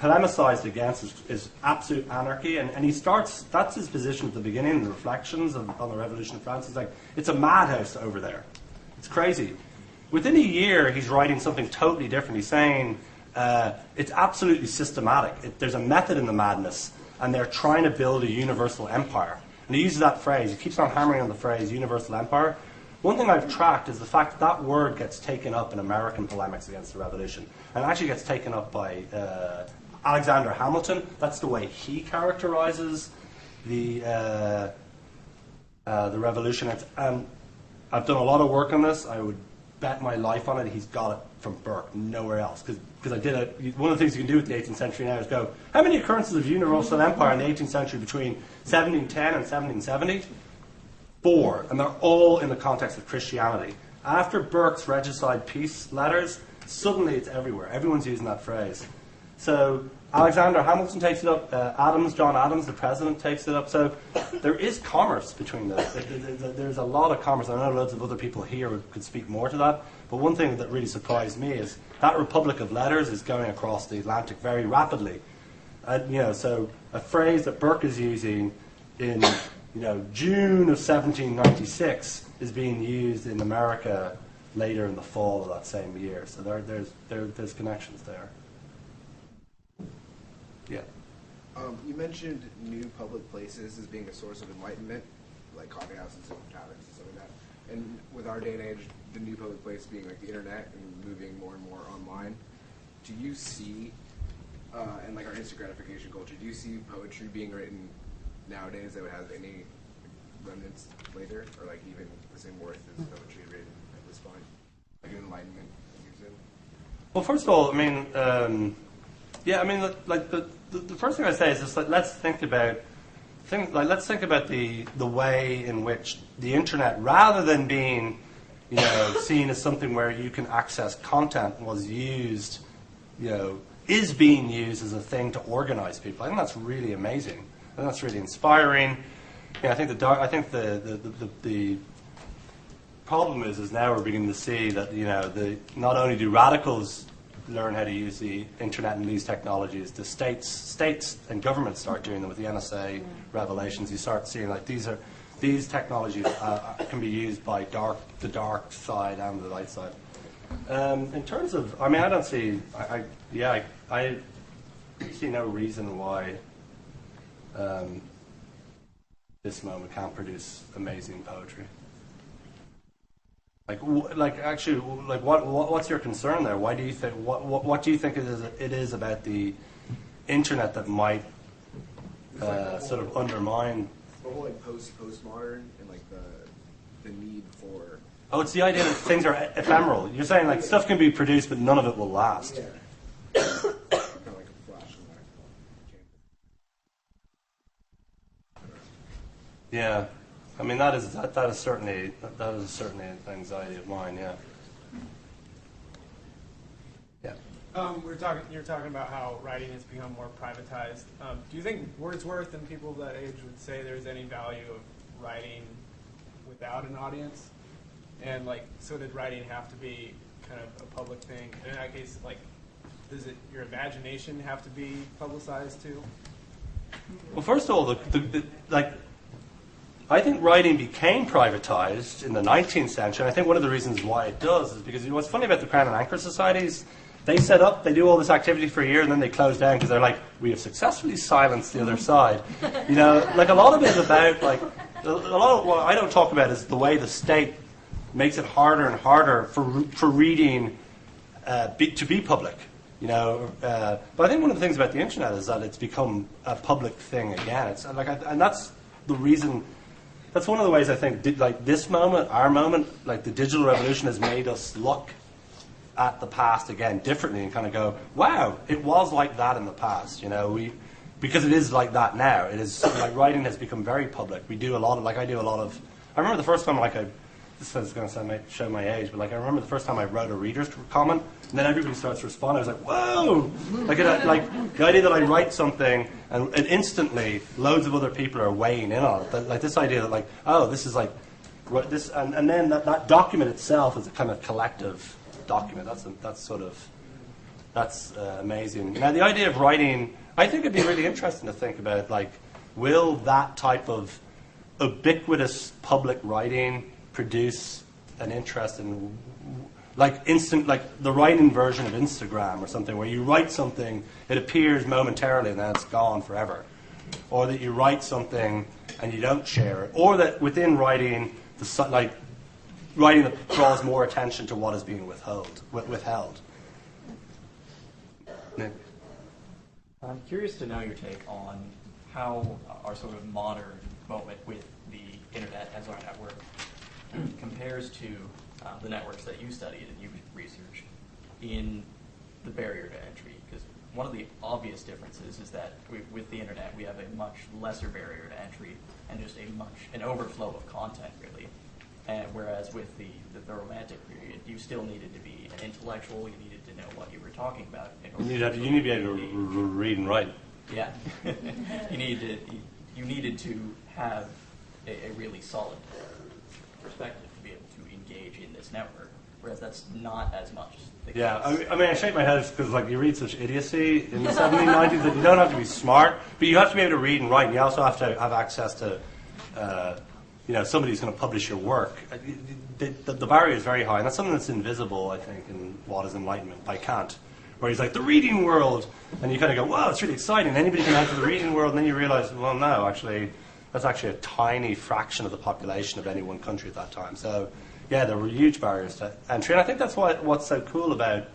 polemicized against is absolute anarchy, and he starts. That's his position at the beginning in the reflections on the revolution in France. He's it's a madhouse over there. It's crazy. Within a year, he's writing something totally different. He's saying it's absolutely systematic. There's a method in the madness, and they're trying to build a universal empire. And he uses that phrase. He keeps on hammering on the phrase universal empire. One thing I've tracked is the fact that word gets taken up in American polemics against the revolution, and actually gets taken up by Alexander Hamilton. That's the way he characterizes the revolution. And I've done a lot of work on this. I would bet my life on it. He's got it from Burke, nowhere else. Because I did it. One of the things you can do with the 18th century now is go, how many occurrences of universal empire in the 18th century between 1710 and 1770? 4, and they're all in the context of Christianity. After Burke's regicide peace letters, suddenly it's everywhere. Everyone's using that phrase. So Alexander Hamilton takes it up. John Adams, the president, takes it up. So there is commerce between those. There's a lot of commerce. I know loads of other people here could speak more to that. But one thing that really surprised me is that Republic of Letters is going across the Atlantic very rapidly. So a phrase that Burke is using in June of 1796 is being used in America later in the fall of that same year. So there's connections there. Yeah. You mentioned new public places as being a source of enlightenment, like coffee houses and taverns and stuff like that. And with our day and age, the new public place being like the internet and moving more and more online, do you see, and like our instant gratification culture, do you see poetry being written nowadays that would have any remnants later, or like even the same worth as poetry written at this point, like enlightenment? Well, first of all, I mean, the first thing I say is just like let's think about the way in which the internet, rather than being seen as something where you can access content, is being used as a thing to organize people. I think that's really amazing. I think that's really inspiring. I think the problem is now we're beginning to see that not only do radicals learn how to use the internet and these technologies, the states and governments start doing them with the NSA revelations. You start seeing like these technologies can be used by the dark side and the light side. In terms of, I don't see, I see no reason why this moment can't produce amazing poetry. What's your concern there? Why do you think? What do you think it is about the internet that might sort of undermine? The whole like postmodern and like the need for. Oh, it's the idea that things are ephemeral. You're saying like stuff can be produced, but none of it will last. Yeah. Kind of like a flash in the Yeah. I mean that is certainly an anxiety of mine. Yeah. Yeah. You're talking about how writing has become more privatized. Do you think Wordsworth and people of that age would say there's any value of writing without an audience? And so did writing have to be kind of a public thing? And in that case, does your imagination have to be publicized too? Well, first of all, I think writing became privatized in the 19th century. And I think one of the reasons why it does is because what's funny about the Crown and Anchor societies, they set up, they do all this activity for a year, and then they close down because they're like, we have successfully silenced the other side. A lot of it is about, a lot of what I don't talk about is the way the state makes it harder and harder for reading to be public. But I think one of the things about the internet is that it's become a public thing again. It's and that's the reason. That's one of the ways I think, this moment, our moment, the digital revolution has made us look at the past again differently and kind of go, wow, it was like that in the past. Because it is like that now. It is writing has become very public. We do a lot of I remember the first time this is going to show my age, but I remember the first time I wrote a reader's comment, and then everybody starts responding. I was like, whoa! The idea that I write something, and instantly loads of other people are weighing in on it. This idea that this is this, and then that document itself is a kind of collective document. That's amazing. Now the idea of writing, I think it'd be really interesting to think about will that type of ubiquitous public writing produce an interest in the writing version of Instagram or something, where you write something, it appears momentarily and then it's gone forever, or that you write something and you don't share it, or that within writing writing that draws more attention to what is being withheld. Nick? I'm curious to know your take on how our sort of modern moment with the internet as our network compares to the networks that you studied and you researched in the barrier to entry. Because one of the obvious differences is that with the internet we have a much lesser barrier to entry and just an overflow of content, really. And whereas with the Romantic period, you still needed to be an intellectual. You needed to know what you were talking about. You need to be able to read and write. Yeah, you needed to have a really solid perspective to be able to engage in this network. Whereas that's not as much the case. Yeah, I mean, I shake my head because like you read such idiocy in the 1790s that you don't have to be smart, but you have to be able to read and write. And you also have to have access to, somebody who's going to publish your work. The barrier is very high, and that's something that's invisible, I think, in what is Enlightenment by Kant, where he's like the reading world, and you kind of go, wow, it's really exciting. Anybody can enter the reading world, and then you realize, well, no, actually, that's actually a tiny fraction of the population of any one country at that time. So. Yeah, there were huge barriers to entry, and I think that's what's so cool about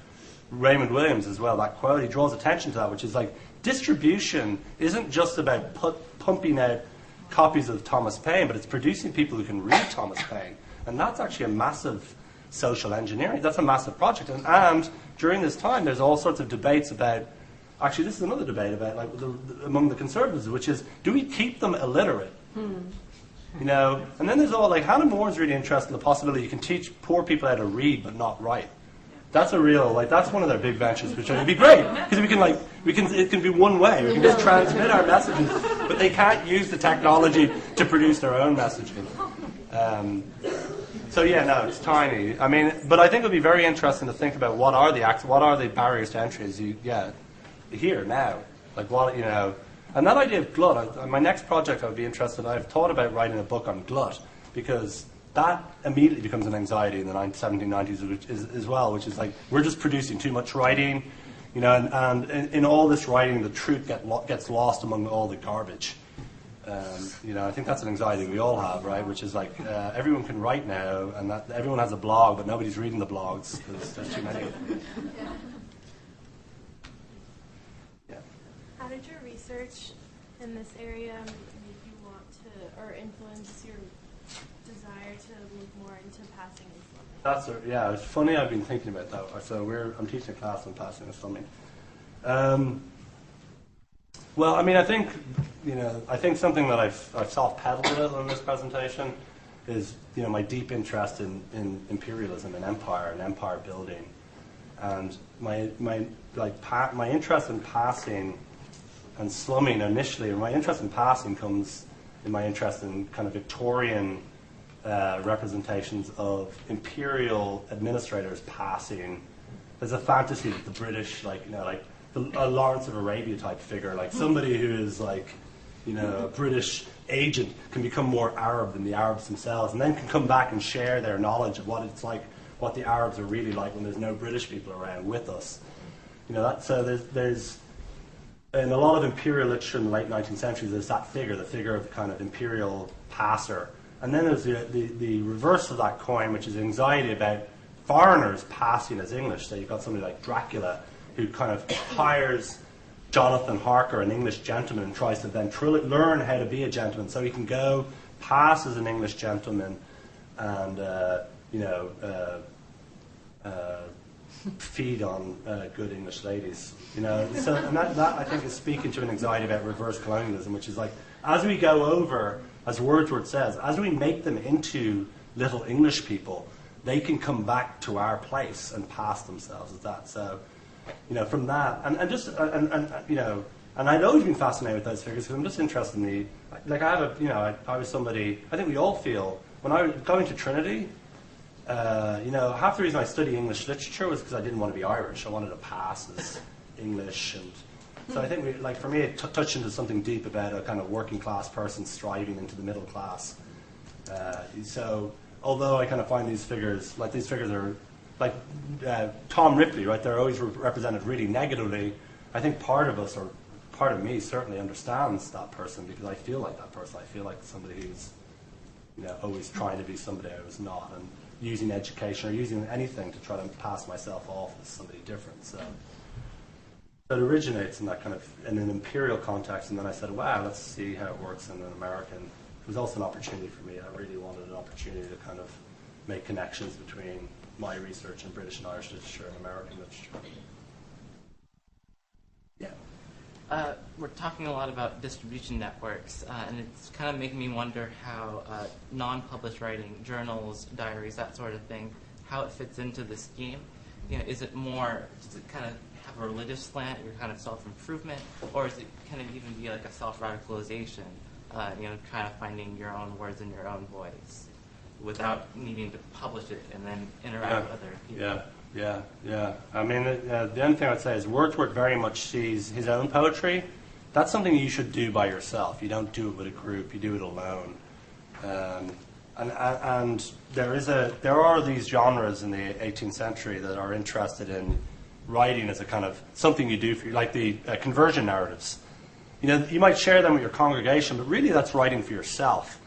Raymond Williams as well. That quote, he draws attention to that, which is like distribution isn't just about pumping out copies of Thomas Paine, but it's producing people who can read Thomas Paine, and that's actually a massive social engineering. That's a massive project, and during this time, there's all sorts of debates about. Actually, this is another debate about like among the conservatives, which is, do we keep them illiterate? And then there's all like Hannah More's really interested in the possibility you can teach poor people how to read but not write. That's a real that's one of their big ventures, which would be great because it can be one way. We can just transmit our messages, but they can't use the technology to produce their own messaging. So yeah, no, it's tiny. I mean, but I think it would be very interesting to think about what are the barriers to entry here now, like what And that idea of glut, my next project I would be interested in, I've thought about writing a book on glut, because that immediately becomes an anxiety in the 1790s as well, which is like, we're just producing too much writing, and in all this writing, the truth gets lost among all the garbage. I think that's an anxiety we all have, right, which is like, everyone can write now, and that everyone has a blog, but nobody's reading the blogs, because there's too many of them. How did your research in this area make you want to, or influence your desire to move more into passing and slumming? It's funny. I've been thinking about that. So I'm teaching a class on passing and slumming. Well, I mean, I think something that I've soft-pedaled a little in this presentation is my deep interest in imperialism and empire building, and my interest in passing and slumming initially, and my interest in passing comes in my interest in kind of Victorian representations of imperial administrators passing. There's a fantasy that the British, a Lawrence of Arabia type figure, like somebody who is like, a British agent can become more Arab than the Arabs themselves, and then can come back and share their knowledge of what it's like, what the Arabs are really like when there's no British people around with us. So there's in a lot of imperial literature in the late 19th century, there's that figure, the figure of the kind of imperial passer. And then there's the reverse of that coin, which is anxiety about foreigners passing as English. So you've got somebody like Dracula, who kind of hires Jonathan Harker, an English gentleman, and tries to then learn how to be a gentleman. So he can go pass as an English gentleman and, feed on good English ladies, So and that I think is speaking to an anxiety about reverse colonialism, which is like, as we go over, as Wordsworth says, as we make them into little English people, they can come back to our place and pass themselves as that. So, from that, and I'd always been fascinated with those figures because I'm just interested in I was somebody, I think we all feel, when I was going to Trinity, half the reason I study English literature was because I didn't want to be Irish. I wanted to pass as English, and so I think for me, it touched into something deep about a kind of working class person striving into the middle class. So, although I kind of find these figures are like Tom Ripley, right? They're always represented really negatively. I think part of us, or part of me, certainly understands that person because I feel like that person. I feel like somebody who's always trying to be somebody I was not, and using education or using anything to try to pass myself off as somebody different. So it originates in that kind of in an imperial context, and then I said, wow, let's see how it works in an American. It was also an opportunity for me. I really wanted an opportunity to kind of make connections between my research in British and Irish literature and American literature. Yeah. we're talking a lot about distribution networks, and it's kind of making me wonder how non-published writing, journals, diaries, that sort of thing, how it fits into the scheme. You know, is it more, does it kind of have a religious slant, your kind of self-improvement, or is it kind of even be like a self-radicalization, you know, kind of finding your own words and your own voice without needing to publish it and then interact with other people? Yeah. I mean, the only thing I'd say is Wordsworth very much sees his own poetry. That's something you should do by yourself. You don't do it with a group. You do it alone. And there are these genres in the 18th century that are interested in writing as a kind of something you do for you, like the conversion narratives. You know, you might share them with your congregation, but really that's writing for yourself,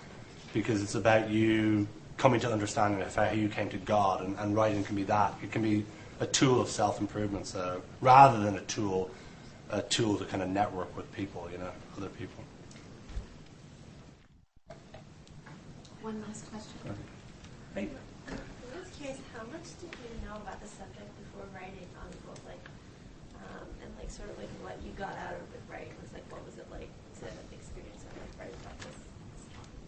because it's about you coming to understanding of how you came to God, and writing can be that. It can be a tool of self-improvement, so rather than a tool to kind of network with people, you know, other people. One last question. Hey. I'm just curious, how much did you know about the subject before writing on the book? Like, and like sort of like what you got out of it, right? Was like, what was it like to experience it, like writing about this?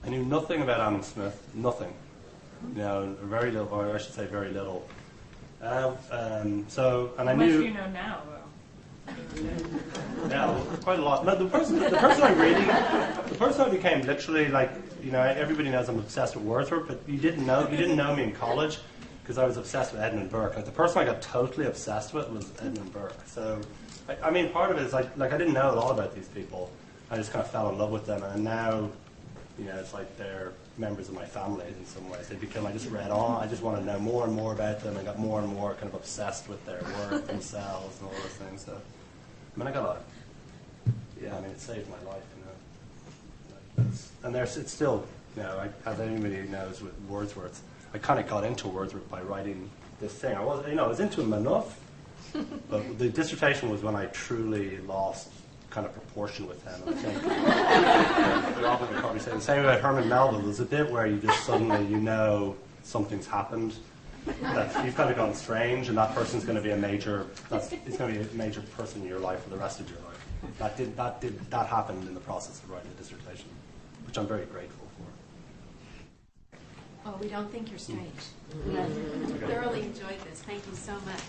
I knew nothing about Adam Smith, nothing. You know, very little, or I should say very little. So, and I knew. How much do you know now, though? Yeah, well, quite a lot. No, the person I became literally, like, you know, everybody knows I'm obsessed with Wordsworth, but you didn't know me in college because I was obsessed with Edmund Burke. Like, the person I got totally obsessed with was Edmund Burke. So, I mean, part of it is like I didn't know a lot about these people. I just kind of fell in love with them, and now, you know, it's like they're members of my family in some ways. They become, I just read on, I just want to know more and more about them, and got more and more kind of obsessed with their work themselves and all those things. So, I mean, it saved my life, you know. And it's still, you know, as anybody knows with Wordsworth, I kind of got into Wordsworth by writing this thing. I was into him enough, but the dissertation was when I truly lost kind of proportion with him. I think Robin would probably say the same about Herman Melville. There's a bit where you just suddenly, you know, something's happened, that you've kind of gone strange, and that person's going to be a major person in your life for the rest of your life. That happened in the process of writing the dissertation, which I'm very grateful for. Oh, we don't think you're strange. We thoroughly enjoyed this. Thank you so much.